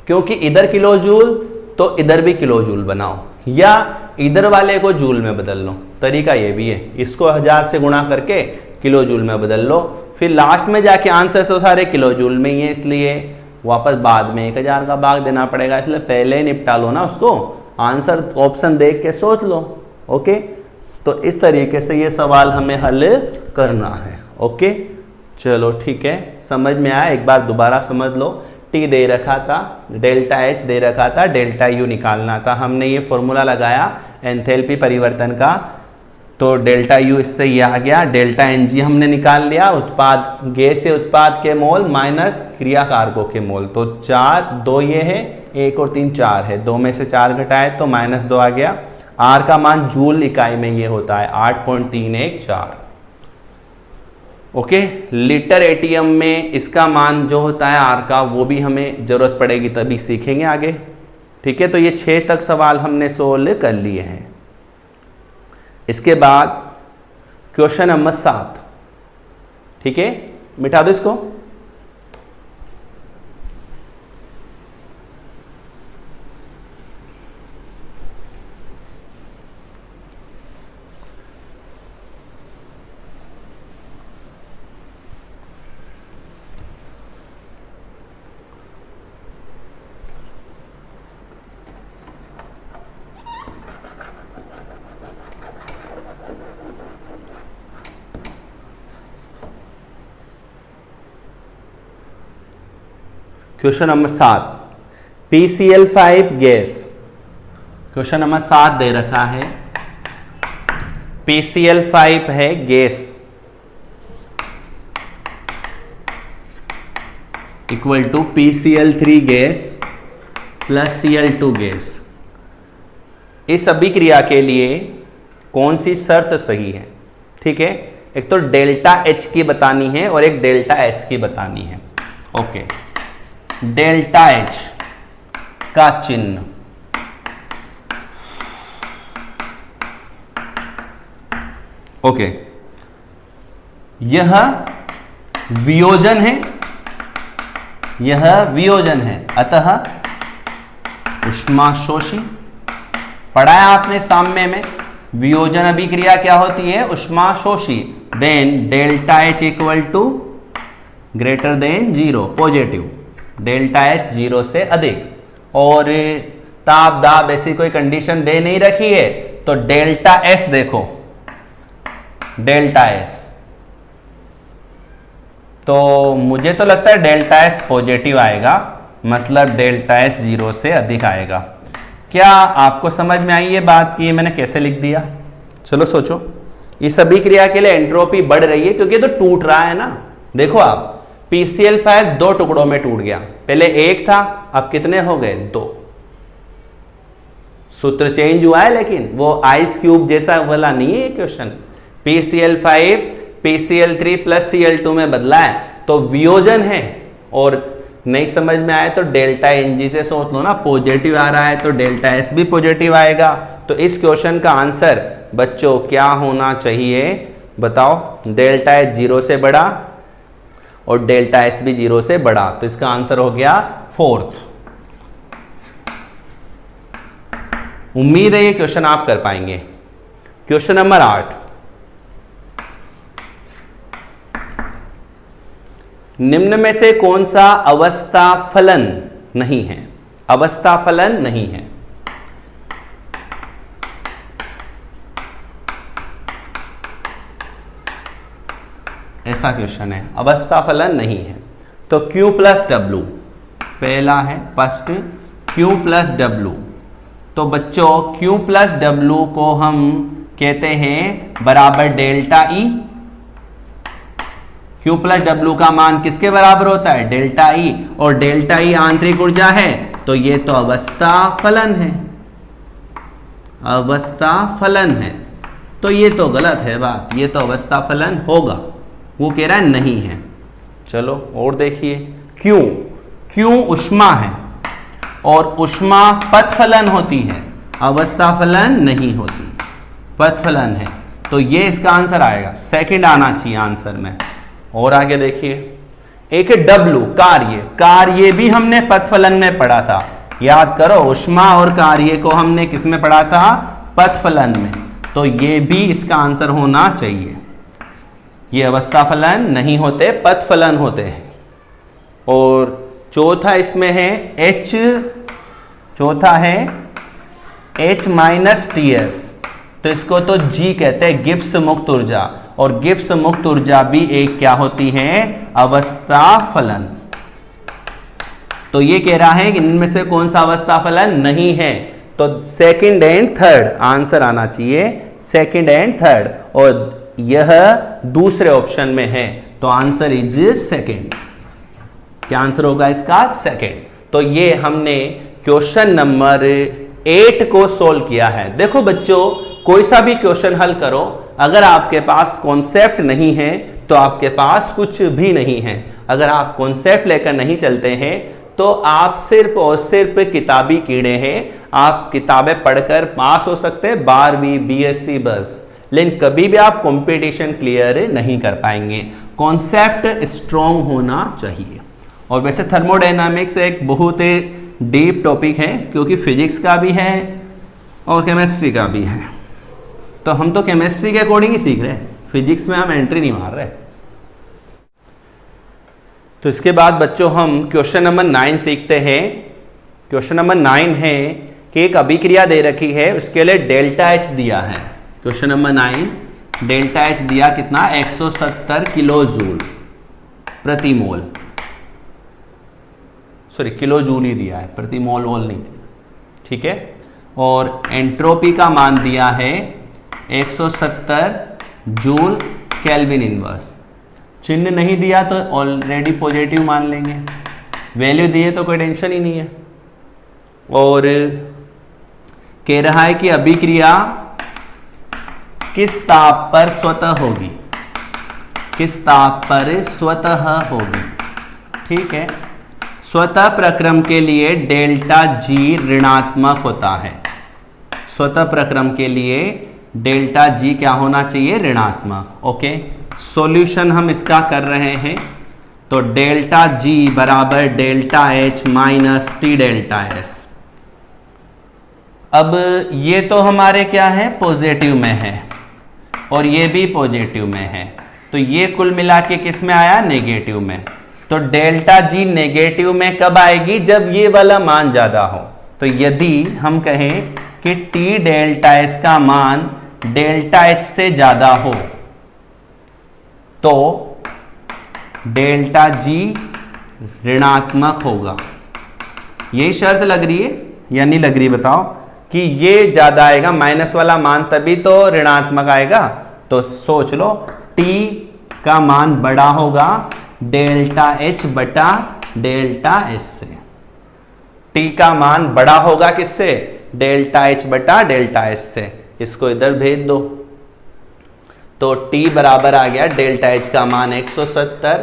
क्योंकि इधर किलो जूल तो इधर भी किलो जूल बनाओ, या इधर वाले को जूल में बदल लो। तरीका ये भी है, इसको 1000 से गुणा करके किलो जूल में बदल लो, फिर लास्ट में जाके आंसर तो सारे किलो जूल में ही है, इसलिए वापस बाद में 1000 का भाग देना पड़ेगा। इसलिए पहले ही निपटा लो ना उसको, आंसर ऑप्शन देख के सोच लो। ओके, तो इस तरीके से ये सवाल हमें हल करना है। ओके, चलो ठीक है, समझ में आया? एक बार दोबारा समझ लो। टी दे रखा था, डेल्टा एच दे रखा था, डेल्टा यू निकालना था। हमने ये फॉर्मूला लगाया एंथैल्पी परिवर्तन का, तो डेल्टा यू इससे ये आ गया, डेल्टा एन जी हमने निकाल लिया, उत्पाद गैसीय उत्पाद के मोल माइनस क्रिया कारकों के मोल। तो 4 2 ये है, 1 और 3 4 है, 2 में से 4 घटाए तो -2 आ गया। आर का मान जूल इकाई में ये होता है 8.314। ओके, लीटर एटीएम में इसका मान जो होता है आर का, वो भी हमें जरूरत पड़ेगी, तभी सीखेंगे आगे। ठीक है, तो ये 6 तक सवाल हमने सोल्व कर लिए हैं। इसके बाद क्वेश्चन नंबर 7। ठीक है, मिटा दो इसको। Question number 7, PCl5 gas. Question number 7 दे रखा है, PCl5 है gas, equal to PCl3 gas plus Cl2 gas. इस अभिक्रिया के लिए कौन सी शर्त सही है? ठीक है, एक तो डेल्टा H की बतानी है और एक डेल्टा S की बतानी है। ओके, डेल्टा H का चिन्ह, ओके, यह वियोजन है, यह वियोजन है, अतः ऊष्माशोषी। पढ़ा है आपने साम्य में, वियोजन अभिक्रिया क्या होती है? ऊष्माशोषी। Then delta H equal to greater than 0, positive. Delta H 0 से अधिक, और ताप दाब ऐसी कोई कंडीशन दे नहीं रखी है, तो डेल्टा S देखो, डेल्टा S, तो मुझे तो लगता है डेल्टा S पॉजिटिव आएगा, मतलब डेल्टा S 0 से अधिक आएगा। क्या आपको समझ में आई ये बात कि मैंने कैसे लिख दिया? चलो सोचो। इस अभिक्रिया के लिए एंट्रोपी बढ़ रही है क्योंकि तो टूट रहा है ना। देखो आप, PCl5 दो टुकड़ों में टूट गया, पहले एक था, अब कितने हो गए? 2। सूत्र चेंज हुआ है, लेकिन वो आइस क्यूब जैसा वाला नहीं है question. PCl5 PCl3 plus Cl2 में बदला है, तो वियोजन है। और नहीं समझ में आए तो डेल्टा Ng से सोच लो ना, पॉजिटिव आ रहा है तो डेल्टा S भी पॉजिटिव आएगा। तो इस क्वेश्चन का आंसर बच्चों क्या होना चाहिए बताओ? डेल्टा H 0 से बड़ा और डेल्टा S भी 0 से बड़ा, तो इसका आंसर हो गया 4th। उम्मीद है ये क्वेश्चन आप कर पाएंगे। क्वेश्चन नंबर 8, निम्न में से कौन सा अवस्था फलन नहीं है? अवस्था फलन नहीं है। ऐसा क्वेश्चन है, अवस्था फलन नहीं है। तो Q प्लस W पहला है, फर्स्ट Q प्लस W। तो बच्चों Q प्लस W को हम कहते हैं बराबर delta E। Q plus W का मान किसके बराबर होता है? डेल्टा E, और डेल्टा E आंतरिक ऊर्जा है, तो ये तो अवस्था फलन है, अवस्था फलन है। तो ये तो गलत है बात, ये तो अवस्था फलन होगा, वो कह रहा है नहीं है। चलो और देखिए, Q ऊष्मा है और ऊष्मा पथ फलन होती है, अवस्था फलन नहीं होती, पथ फलन है। तो ये इसका आंसर आएगा, सेकंड आना चाहिए आंसर में। और आगे देखिए, एक है W कार्य भी हमने पथ फलन में पढ़ा था, याद करो, ऊष्मा और कार्य को हमने किस में पढ़ा था? पथ फलन में। तो ये भी इसका आंसर होना चाहिए। ये अवस्था फलन नहीं होते, पथ फलन होते हैं। और चौथा इसमें है H, चौथा है H माइनस TS, तो इसको तो G कहते हैं, गिब्स मुक्त ऊर्जा, और गिब्स मुक्त ऊर्जा भी एक क्या होती है? अवस्था फलन। तो ये कह रहा है कि इनमें से कौन सा अवस्था फलन नहीं है, तो सेकंड एंड थर्ड आंसर आना चाहिए, सेकंड एंड थर्ड, और यह दूसरे ऑप्शन में है, तो आंसर इज सेकंड। क्या आंसर होगा इसका? सेकंड। तो ये हमने क्वेश्चन नंबर 8 को सोल्व किया है। देखो बच्चों, कोई सा भी क्वेश्चन हल करो, अगर आपके पास कॉन्सेप्ट नहीं है तो आपके पास कुछ भी नहीं है। अगर आप कॉन्सेप्ट लेकर नहीं चलते हैं तो आप सिर्फ और सिर्फ किताबी कीड़े हैं। आप किताबें पढ़कर पास हो सकते हैं 12वीं BSc बस, लेकिन कभी भी आप कंपटीशन क्लियर नहीं कर पाएंगे। कॉन्सेप्ट स्ट्रॉन्ग होना चाहिए। और वैसे थर्मोडायनामिक्स एक बहुत डीप टॉपिक है, क्योंकि फिजिक्स का भी है और केमिस्ट्री का भी है। तो हम तो केमिस्ट्री के अकॉर्डिंग ही सीख रहे हैं, फिजिक्स में हम एंट्री नहीं मार रहे। तो इसके बाद बच्चों हम क्वेश्चन नंबर 9 सीखते हैं। क्वेश्चन नंबर 9 है कि एक अभिक्रिया दे रखी है, उसके लिए डेल्टा H दिया है। क्वेश्चन नंबर 9, डेल्टा H दिया कितना? 170 किलो जूल प्रति मोल। सॉरी किलो जूल ही दिया है, प्रति मोल वोल नहीं दिया, ठीक है। और एंट्रोपी का मान दिया है 170 जूल केल्विन इनवर्स। चिन्ह नहीं दिया तो ऑलरेडी पॉजिटिव मान लेंगे, वैल्यू दिए तो कोई टेंशन ही नहीं है। और कह रहा है कि अभिक्रिया किस ताप पर स्वतः होगी, किस ताप पर स्वतः होगी, ठीक है। स्वतः प्रक्रम के लिए डेल्टा जी ऋणात्मक होता है, स्वतः प्रक्रम के लिए डेल्टा जी क्या होना चाहिए, ऋणात्मक। ओके, सॉल्यूशन हम इसका कर रहे हैं, तो डेल्टा जी बराबर delta H minus T delta S. अब ये तो हमारे क्या है, पॉजिटिव में है और ये भी पॉजिटिव में है, तो ये कुल मिला के किस में आया, नेगेटिव में। तो डेल्टा जी नेगेटिव में कब आएगी, जब ये वाला मान ज्यादा हो। तो यदि हम कहें कि टी डेल्टा एस का मान डेल्टा एच से ज्यादा हो तो डेल्टा जी ऋणात्मक होगा। ये शर्त लग रही है या नहीं लग रही, बताओ, कि ये ज्यादा आएगा, माइनस वाला मान तभी तो ऋणात्मक आएगा। तो सोच लो T का मान बड़ा होगा डेल्टा H बटा डेल्टा S से। T का मान बड़ा होगा किससे, डेल्टा H बटा डेल्टा S से। इसको इधर भेज दो, तो T बराबर आ गया डेल्टा H का मान 170,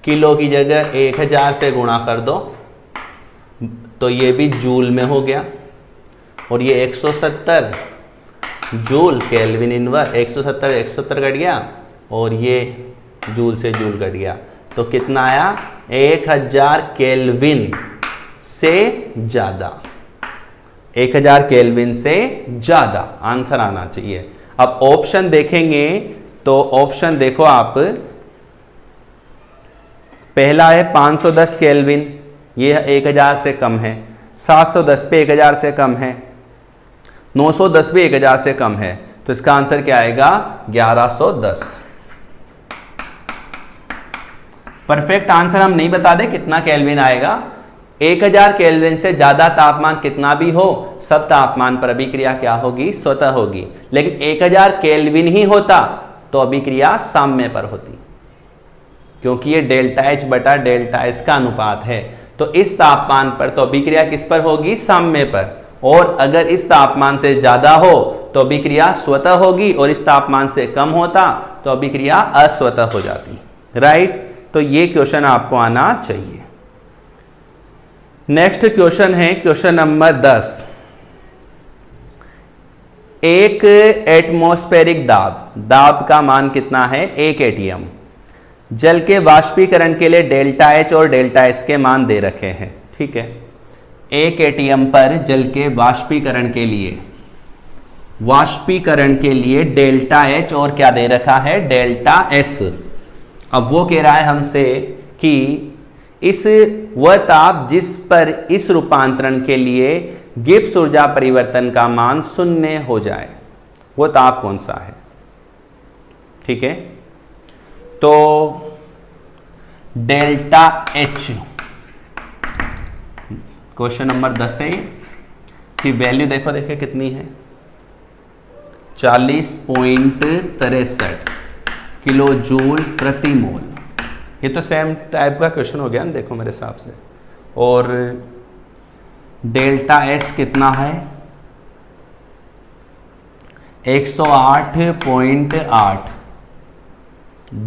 किलो की जगह 1000 से गुणा कर दो तो ये भी जूल में हो गया, और ये 170 जूल केल्विन इनवर्स, 170 कट गया और ये जूल से जूल कट गया, तो कितना आया, 1000 केल्विन से ज्यादा, 1000 केल्विन से ज्यादा आंसर आना चाहिए। अब ऑप्शन देखेंगे तो ऑप्शन देखो आप, पहला है 510 केल्विन, ये 1000 से कम है, 710 पे 1000 से कम है, 910 पे 1000 से कम है, तो इसका आंसर क्या आएगा, 1110। परफेक्ट आंसर हम नहीं बता दे कितना केल्विन आएगा, 1000 केल्विन से ज्यादा तापमान कितना भी हो, सब तापमान पर अभिक्रिया क्या होगी, स्वतः होगी। लेकिन 1000 केल्विन ही होता तो अभिक्रिया साम्य पर होती, क्योंकि ये डेल्टा एच बटा डेल्टा एस का अनुपात है। तो इस तापमान पर तो अभिक्रिया किस पर होगी, साम्य पर। और अगर इस तापमान से ज्यादा हो तो अभिक्रिया स्वतः होगी, और इस तापमान से कम होता तो अभिक्रिया अस्वतः हो जाती, राइट। तो ये क्वेश्चन आपको आना चाहिए। नेक्स्ट क्वेश्चन है क्वेश्चन नंबर 10। एक एटमॉस्फेरिक दाब का मान कितना है, 1 एटीएम। जल के वाष्पीकरण के लिए डेल्टा एच और डेल्टा एस के मान दे रखे हैं, ठीक है। 1 एटीएम पर जल के वाष्पीकरण के लिए डेल्टा एच और क्या दे रखा है, डेल्टा एस। अब वो कह रहा है हमसे कि वह ताप जिस पर इस रूपांतरण के लिए गिब्स ऊर्जा परिवर्तन का मान 0 हो जाए, वो ताप कौन सा है, ठीक है। तो डेल्टा एच, क्वेश्चन नंबर 10 है कि वैल्यू देखो कितनी है, 40.63 किलो जूल प्रति मोल। ये तो सेम टाइप का क्वेश्चन हो गया ना, देखो मेरे हिसाब से। और डेल्टा एस कितना है, 108.8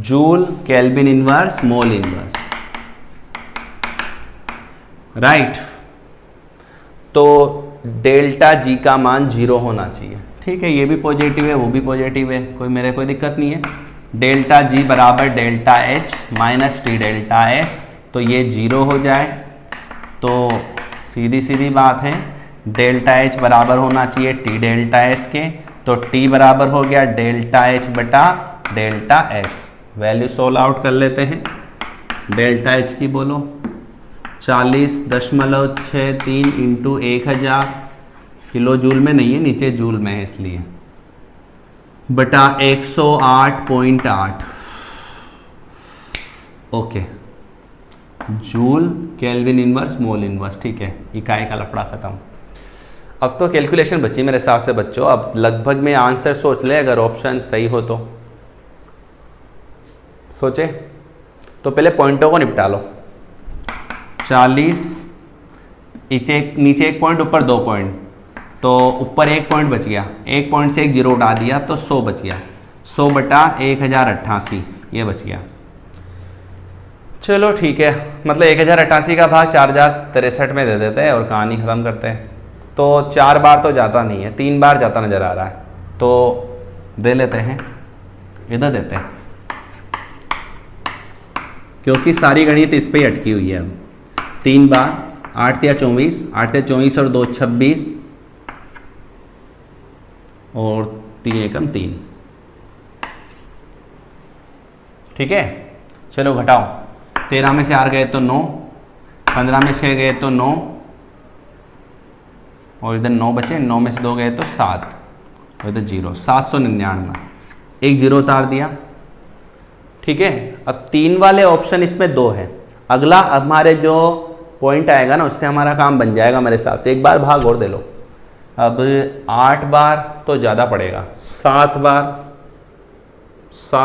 joule kelvin inverse mole inverse, right. तो डेल्टा जी का मान 0 होना चाहिए, ठीक है। ये भी पॉजिटिव है, वो भी पॉजिटिव है, कोई दिक्कत नहीं है। डेल्टा जी बराबर delta H minus T delta S, तो ये 0 हो जाए, तो सीधी सीधी बात है, डेल्टा एच बराबर होना चाहिए टी डेल्टा एस के, तो टी बराबर हो गया डेल्टा एच बटा delta S. Value solve out कर लेते हैं। डेल्टा एच की बोलो, 40.63 इंटू 1000, किलो जूल में नहीं है, नीचे जूल में है इसलिए, बटा 108.8। Okay, joule kelvin inverse mole inverse, ठीक है, इकाई का लफड़ा खत्म। अब तो कैलकुलेशन बची मेरे हिसाब से बच्चों, अब लगभग में आंसर सोच ले अगर ऑप्शन सही हो तो। सोचे तो पहले पॉइंटों को निपटा लो। 40 नीचे 1 पॉइंट, ऊपर 2 पॉइंट, तो ऊपर 1 पॉइंट बच गया, 1 पॉइंट से 1 जीरो उठा दिया तो 100 बच गया, 100 बटा 1088 ये बच गया। चलो ठीक है, मतलब 1088 का भाग 4063 में दे देते हैं और कहानी ख़त्म करते हैं। तो 4 बार तो जाता नहीं है, 3 बार जाता नज़र आ रहा है, तो दे लेते हैं, इधर देते हैं, क्योंकि सारी गणित इस पे ही अटकी हुई है। अब 3 बार 8 या 24, 8 या 24 और 2 26 और 3 एकम 3, ठीक है। चलो घटाओ, 13 में से 4 गए तो 9, 15 में 6 गए तो 9 और इधर 9 बचे, 9 में से 2 गए तो 7 और इधर 0, 799, एक जीरो उतार दिया, ठीक है। अब 3 वाले ऑप्शन इसमें 2 है, अगला हमारे जो पॉइंट आएगा ना उससे हमारा काम बन जाएगा मेरे हिसाब से। एक बार भाग और दे लो, अब 8 बार तो ज़्यादा पड़ेगा, 7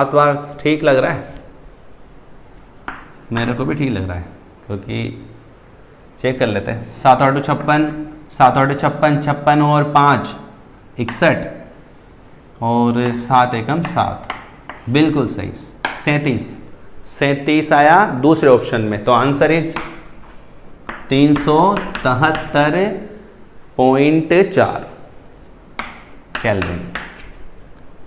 बार ठीक लग रहा है, मेरे को भी ठीक लग रहा है, क्योंकि चेक कर लेते हैं। 7 8 56, 7 8 56, 56 और 5 61 और 7 एकम 7, बिल्कुल सही, 37 आया दूसरे ऑप्शन में, तो आंसर इज 373.4 केल्विन।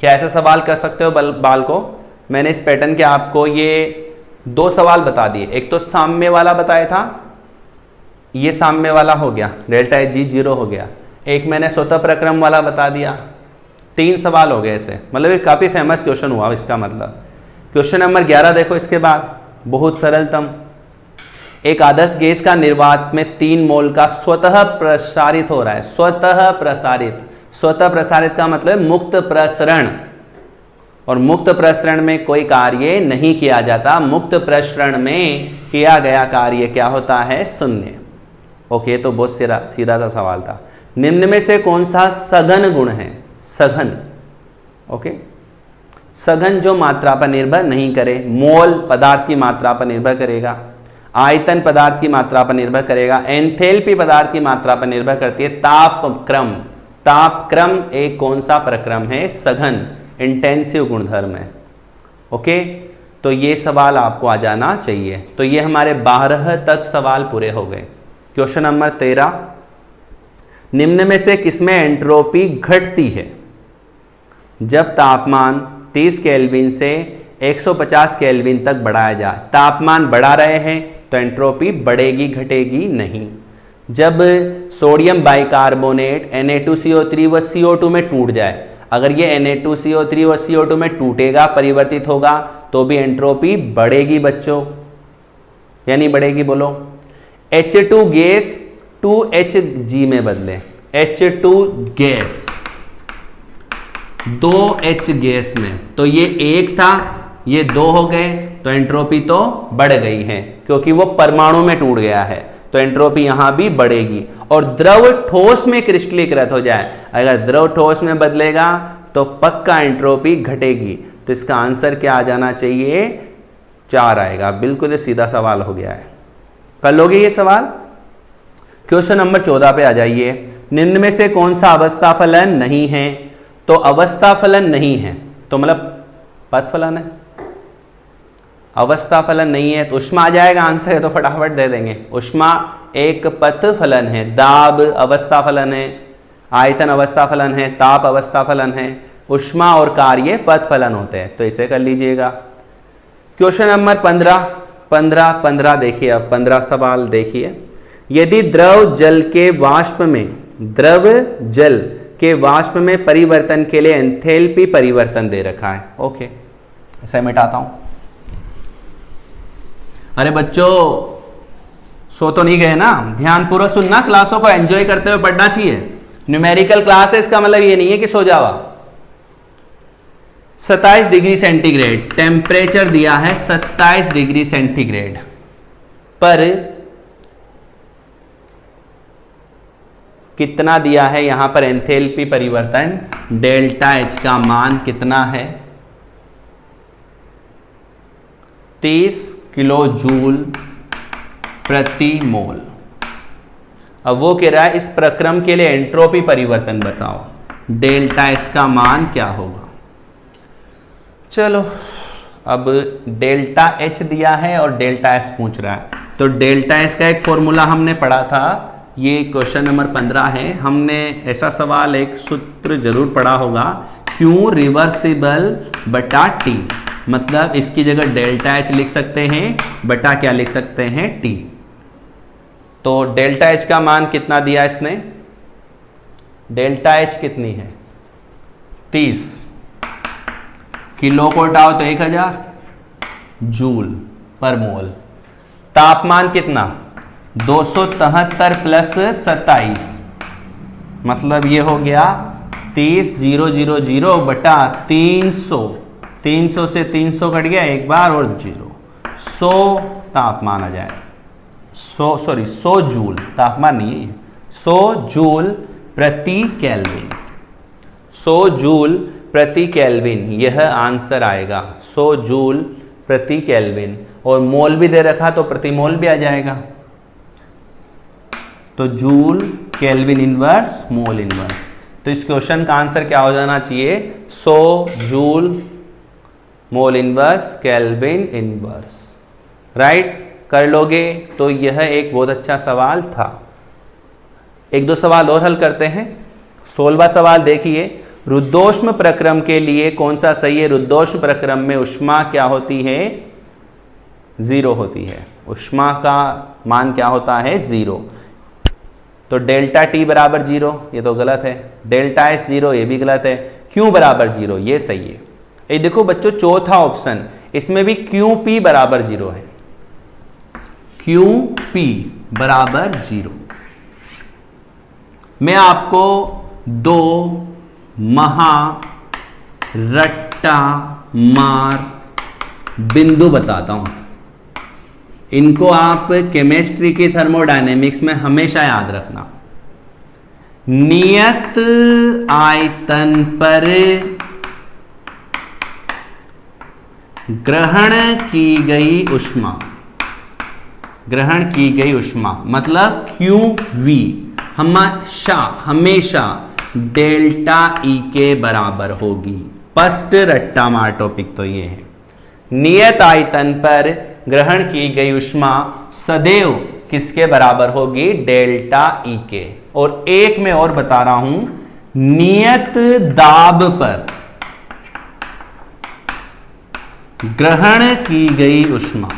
क्या ऐसा सवाल कर सकते हो बाल को? मैंने इस पैटर्न के आपको ये 2 सवाल बता दिए, एक तो साम्य वाला बताया था, ये साम्य वाला हो गया, डेल्टा जी 0 हो गया, एक मैंने स्वतः प्रक्रम वाला बता दिया, 3 सवाल हो गए ऐसे, मतलब ये काफ़ी फेमस क्वेश्चन हुआ इसका मतलब। क्वेश्चन नंबर 11 देखो, इसके बाद बहुत सरलतम, एक आदर्श गैस का निर्वात में 3 मोल का स्वतः प्रसारित हो रहा है, स्वतः प्रसारित का मतलब मुक्त प्रसरण, और मुक्त प्रसरण में कोई कार्य नहीं किया जाता, मुक्त प्रसरण में किया गया कार्य क्या होता है? 0। ओके, तो बहुत सीधा सा सवाल था। निम्न में से कौन सा सघन गुण है? सघन, ओके, सघन जो मात्रा पर निर्भर नहीं करे, मोल पदार्थ की मात्रा पर निर्भर करेगा, आयतन पदार्थ की मात्रा पर निर्भर करेगा, एंथैल्पी पदार्थ की मात्रा पर निर्भर करती है, तापक्रम एक कौन सा प्रक्रम है? सघन, इंटेंसिव गुणधर्म है। ओके, तो ये सवाल आपको आ जाना चाहिए। तो ये हमारे 12 तक सवाल पूरे हो गए। क्वेश्चन नंबर 13, निम्न में से किसमें एंट्रोपी घटती है? जब तापमान 30 केल्विन से 150 केल्विन तक बढ़ाया जाए। तापमान बढ़ा रहे हैं तो एंट्रोपी बढ़ेगी, घटेगी नहीं। जब सोडियम बाइकार्बोनेट Na2CO3 व CO2 में टूट जाए, अगर ये Na2CO3 व CO2 में टूटेगा, परिवर्तित होगा, तो भी एंट्रोपी बढ़ेगी बच्चों, या नहीं बढ़ेगी? बोलो। H2 गैस 2Hg में बदले, H2 गैस 2H गैस में, तो ये 1 था, ये 2 हो गए, तो एंट्रोपी तो बढ़ गई है, क्योंकि वो परमाणु में टूट गया है, तो एंट्रोपी यहां भी बढ़ेगी। और द्रव ठोस में क्रिस्टलीकृत हो जाए, अगर द्रव ठोस में बदलेगा तो पक्का एंट्रोपी घटेगी। तो इसका आंसर क्या आ जाना चाहिए? 4 आएगा। बिल्कुल सीधा सवाल हो गया है, कर लोगे ये सवाल। क्वेश्चन नंबर 14 पे आ जाइए। निम्न में से कौन सा अवस्था फलन नहीं है? तो अवस्था फलन नहीं है तो मतलब पथ फलन है, अवस्था फलन नहीं है तो उष्मा आ जाएगा आंसर है, तो फटाफट दे देंगे। उष्मा एक पथ फलन है, दाब अवस्था फलन है, आयतन अवस्था फलन है, ताप अवस्था फलन है, उष्मा और कार्य पथ फलन होते हैं, तो इसे कर लीजिएगा। क्वेश्चन नंबर 15 देखिए, अब 15 सवाल देखिए। यदि द्रव जल के वाष्प में परिवर्तन के लिए एंथैल्पी परिवर्तन दे रखा है। ओके, इसे मिटाता हूं। अरे बच्चों, सो तो नहीं गए ना? ध्यानपूर्वक सुनना, क्लासों को एंजॉय करते हुए पढ़ना चाहिए। न्यूमेरिकल क्लास है, इसका मतलब ये नहीं है कि सो जावा। 27 डिग्री सेंटीग्रेड टेम्परेचर दिया है, 27 डिग्री सेंटीग्रेड। पर कितना दिया है यहां पर एंथैल्पी परिवर्तन, डेल्टा एच का मान कितना है 30 किलो जूल प्रति मोल। अब वो कह रहा है इस प्रक्रम के लिए एंट्रोपी परिवर्तन बताओ, डेल्टा एस का मान क्या होगा। चलो अब डेल्टा एच दिया है और डेल्टा एस पूछ रहा है, तो डेल्टा एस का एक फॉर्मूला हमने पढ़ा था, ये क्वेश्चन नंबर 15 है। हमने ऐसा सवाल एक सूत्र जरूर पढ़ा होगा, Q रिवर्सिबल बटा T, मतलब इसकी जगह डेल्टा एच लिख सकते हैं बटा क्या लिख सकते हैं T। तो डेल्टा एच का मान कितना दिया इसने, डेल्टा एच कितनी है 30, किलो को हटाओ तो 1000 जूल पर मोल। तापमान कितना 273 प्लस 27, मतलब ये हो गया 30,000 बटा 300, 300 से 300 कट गया एक बार और 0, 100 तापमान आ जाए, 100 जूल, तापमान नहीं है, 100 जूल प्रति केल्विन, 100 जूल प्रति केल्विन, यह आंसर आएगा 100 जूल प्रति केल्विन। और मोल भी दे रखा तो प्रति मोल भी आ जाएगा, तो joule kelvin inverse mole inverse. तो इस क्वेश्चन का आंसर क्या हो जाना चाहिए 100 joule mole inverse kelvin inverse. Right, कर लोगे तो यह एक बहुत अच्छा सवाल था। एक दो सवाल और हल करते हैं। 16वां सवाल देखिए, रुद्धोष्म प्रक्रम के लिए कौन सा सही है। रुद्धोष्म प्रक्रम में ऊष्मा क्या होती है 0 होती है, ऊष्मा का मान क्या होता है 0। तो डेल्टा टी बराबर 0, ये तो गलत है। डेल्टा एस 0, ये भी गलत है। क्यू बराबर 0, ये सही है। ये देखो बच्चों चौथा ऑप्शन, इसमें भी क्यू पी बराबर 0 है, क्यू पी बराबर 0। मैं आपको 2 रट्टा मार बिंदु बताता हूं, इनको आप केमिस्ट्री की थर्मोडायनेमिक्स में हमेशा याद रखना। नियत आयतन पर ग्रहण की गई ऊष्मा, ग्रहण की गई ऊष्मा मतलब QV हमेशा डेल्टा ई के बराबर होगी। फर्स्ट रट्टा मार टॉपिक तो ये है, नियत आयतन पर ग्रहण की गई ऊष्मा सदैव किसके बराबर होगी, डेल्टा ई के। और एक मैं और बता रहा हूं, नियत दाब पर ग्रहण की गई ऊष्मा,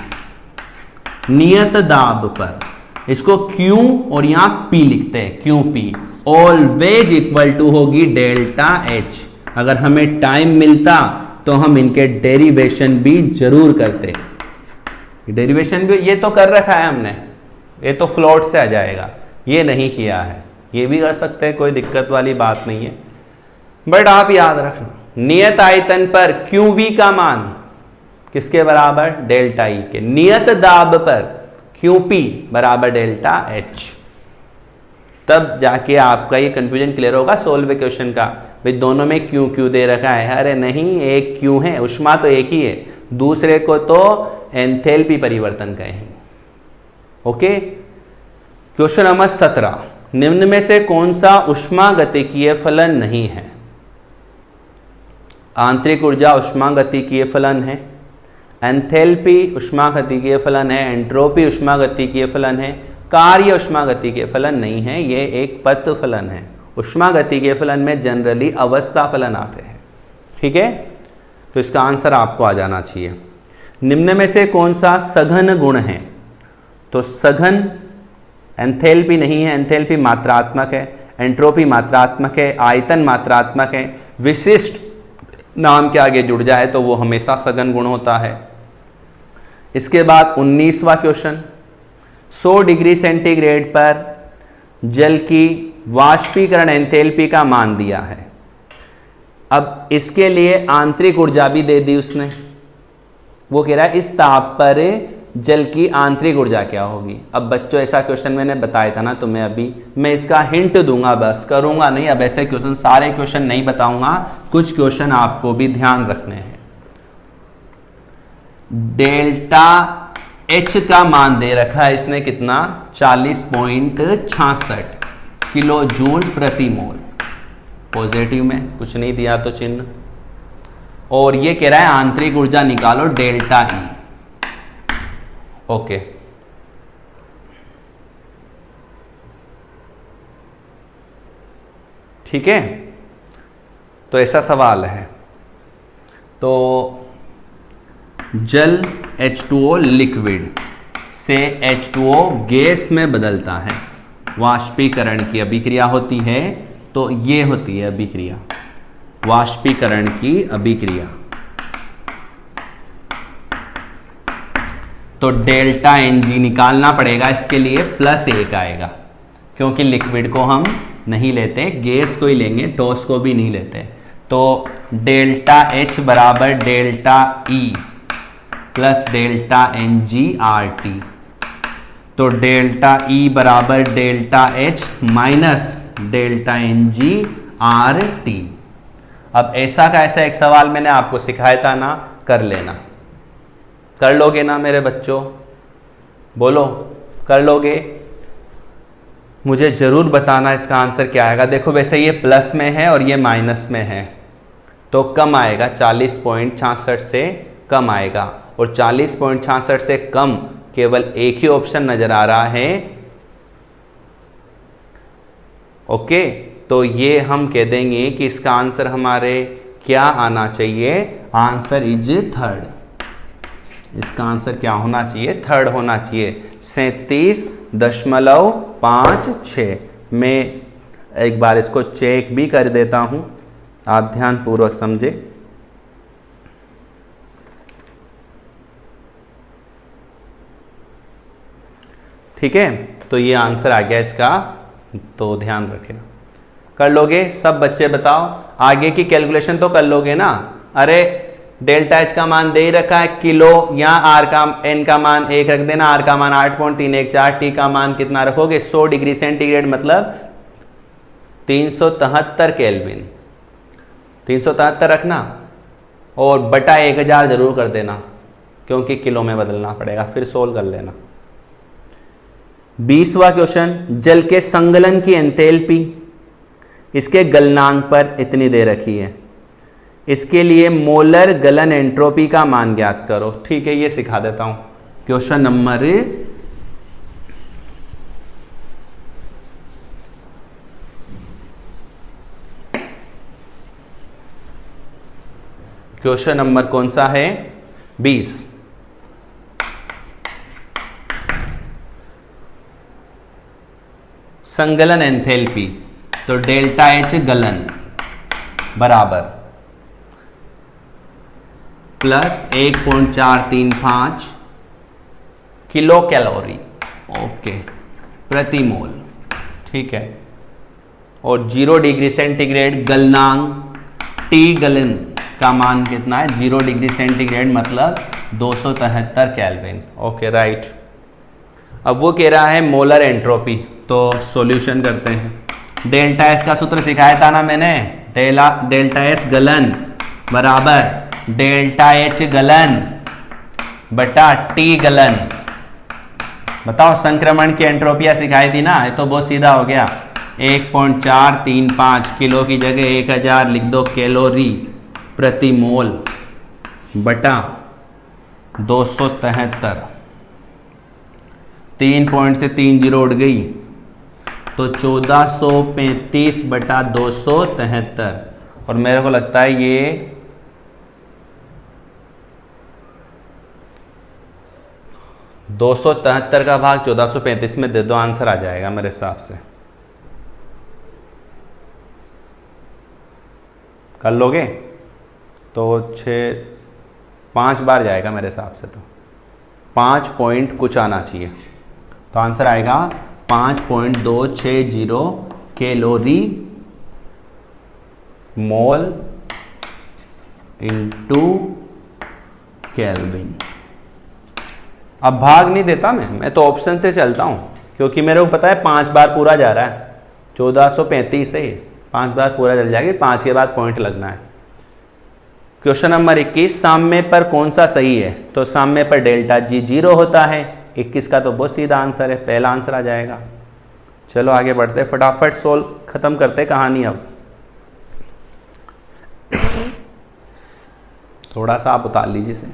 नियत दाब पर, इसको Q और यहां P लिखते हैं, QP ऑलवेज इक्वल टू होगी डेल्टा H। अगर हमें टाइम मिलता तो हम इनके डेरिवेशन भी जरूर करते। डेरिवेशन भी ये तो कर रखा है हमने, ये तो फ्लोट से आ जाएगा, ये नहीं किया है, ये भी कर सकते हैं, कोई दिक्कत वाली बात नहीं है। बट आप याद रखना, नियत आयतन पर QV का मान किसके बराबर, डेल्टा ई के। नियत दाब पर QP बराबर डेल्टा H। तब जाके आपका ये कंफ्यूजन क्लियर होगा सोल्व क्वेश्चन का, भाई दोनों में क्यू दे रखा है, अरे नहीं एक क्यू है, ऊष्मा तो एक ही है, दूसरे को तो एंथैल्पी परिवर्तन कहेंगे। ओके, क्वेश्चन नंबर 17, निम्न में से कौन सा ऊष्मागतिकीय फलन नहीं है। आंतरिक ऊर्जा ऊष्मागतिकीय फलन है, एंथैल्पी ऊष्मागतिकीय फलन है, एंट्रोपी ऊष्मागतिकीय फलन है, कार्य ऊष्मागतिकीय फलन नहीं है, ये एक पथ फलन है। ऊष्मागतिकीय फलन में जनरली अवस्था फलन आते हैं। ठीक है, तो इसका आंसर आपको आ जाना चाहिए। निम्न में से कौन सा सघन गुण है, तो सघन एंथैल्पी नहीं है, एंथैल्पी मात्रात्मक है, एंट्रोपी मात्रात्मक है, आयतन मात्रात्मक है, विशिष्ट नाम के आगे जुड़ जाए तो वो हमेशा सघन गुण होता है। इसके बाद 19वां क्वेश्चन, 100 डिग्री सेंटीग्रेड पर जल की वाष्पीकरण एंथैल्पी का मान दिया है। अब इसके लिए आंतरिक ऊर्जा भी दे दी उसने, वो कह रहा है इस ताप पर जल की आंतरिक ऊर्जा क्या होगी। अब बच्चों ऐसा क्वेश्चन मैंने बताया था ना तुम्हें अभी, मैं इसका हिंट दूंगा, बस करूंगा नहीं। अब ऐसे क्वेश्चन, सारे क्वेश्चन नहीं बताऊंगा, कुछ क्वेश्चन आपको भी ध्यान रखने हैं। डेल्टा एच का मान दे रखा है इसने कितना, 40.66 किलो जूल प्रति मोल, पॉजिटिव में, कुछ नहीं दिया तो चिन्ह। और ये कह रहा है आंतरिक ऊर्जा निकालो डेल्टा ई। ओके, ठीक है, तो ऐसा सवाल है। तो जल H2O लिक्विड से H2O गैस में बदलता है, वाष्पीकरण की अभिक्रिया होती है। तो ये होती है अभिक्रिया, वाष्पीकरण की अभिक्रिया। तो डेल्टा Ng निकालना पड़ेगा, इसके लिए +1 आएगा, क्योंकि लिक्विड को हम नहीं लेते, गैस को ही लेंगे, ठोस को भी नहीं लेते। तो डेल्टा H बराबर delta E plus delta Ng/RT। तो डेल्टा E बराबर delta H minus delta Ng/RT। अब ऐसा का ऐसा एक सवाल मैंने आपको सिखाया था ना, कर लेना। कर लोगे ना मेरे बच्चों, बोलो कर लोगे? मुझे जरूर बताना इसका आंसर क्या आएगा। देखो वैसे ये प्लस में है और ये माइनस में है, तो कम आएगा, 40.66 से कम आएगा। और 40.66 से कम केवल एक ही ऑप्शन नजर आ रहा है। ओके, तो ये हम कह देंगे कि इसका आंसर हमारे क्या आना चाहिए, आंसर इज थर्ड। इसका आंसर क्या होना चाहिए, थर्ड होना चाहिए, 37.56। मैं एक बार इसको चेक भी कर देता हूं, आप ध्यान पूर्वक समझे। ठीक है, तो ये आंसर आ गया इसका, तो ध्यान रखना। कर लोगे सब बच्चे? बताओ, आगे की कैलकुलेशन तो कर लोगे ना। अरे डेल्टा एच का मान दे ही रखा है किलो, यहाँ आर का एन का मान 1 रख देना, आर का मान 8.314, टी का मान कितना रखोगे, 100 डिग्री सेंटीग्रेड, मतलब 373 केल्विन, 373 रखना और बटा 1000 जरूर कर देना, क्योंकि किलो में बदलना पड़ेगा। फिर सोल्व कर लेना। 20वां क्वेश्चन, जल के संगलन की एंथैल्पी इसके गलनांक पर इतनी दे रखी है, इसके लिए मोलर गलन एंट्रोपी का मान ज्ञात करो। ठीक है, ये सिखा देता हूं। क्वेश्चन नंबर 20 कौन सा है, 20। संगलन एंथैल्पी, तो डेल्टा एच गलन बराबर प्लस 1.435 किलो कैलोरी, ओके, प्रति मोल। ठीक है, और 0 डिग्री सेंटीग्रेड गलनांक, टी गलन का मान कितना है, 0 डिग्री सेंटीग्रेड मतलब 273 केल्विन। Okay right. अब वो कह रहा है मोलर एंट्रोपी, तो सॉल्यूशन करते हैं। डेल्टा एस का सूत्र सिखाया था ना मैंने, डेल्टा एस गलन बराबर डेल्टा एच गलन बटा टी गलन। बताओ, संक्रमण की एंट्रोपिया सिखाई थी ना, ये तो बहुत सीधा हो गया। 1.435 किलो की जगह 1000 लिख दो कैलोरी प्रति मोल बटा 273। 3 पॉइंट से 3 जीरो उड़ गई, तो 1435 बटा 273। और मेरे को लगता है ये 273 का भाग 1435 में दे दो, आंसर आ जाएगा मेरे हिसाब से। कर लोगे? तो 5 बार जाएगा मेरे हिसाब से, तो 5 पॉइंट कुछ आना चाहिए, तो आंसर आएगा 5.260 कैलोरी मोल इंटू केल्विन। अब भाग नहीं देता मैं तो ऑप्शन से चलता हूँ, क्योंकि मेरे को पता है 5 बार पूरा जा रहा है, 1435 से 5 बार पूरा चल जाएगी, 5 के बाद पॉइंट लगना है। क्वेश्चन नंबर 21, साम्य पर कौन सा सही है? तो साम्य पर डेल्टा जी 0 होता है। 21 का तो बहुत सीधा आंसर है, पहला आंसर आ जाएगा। चलो आगे बढ़ते, फटाफट सोल्व खत्म करते कहानी। अब थोड़ा सा आप उतार लीजिए इसे।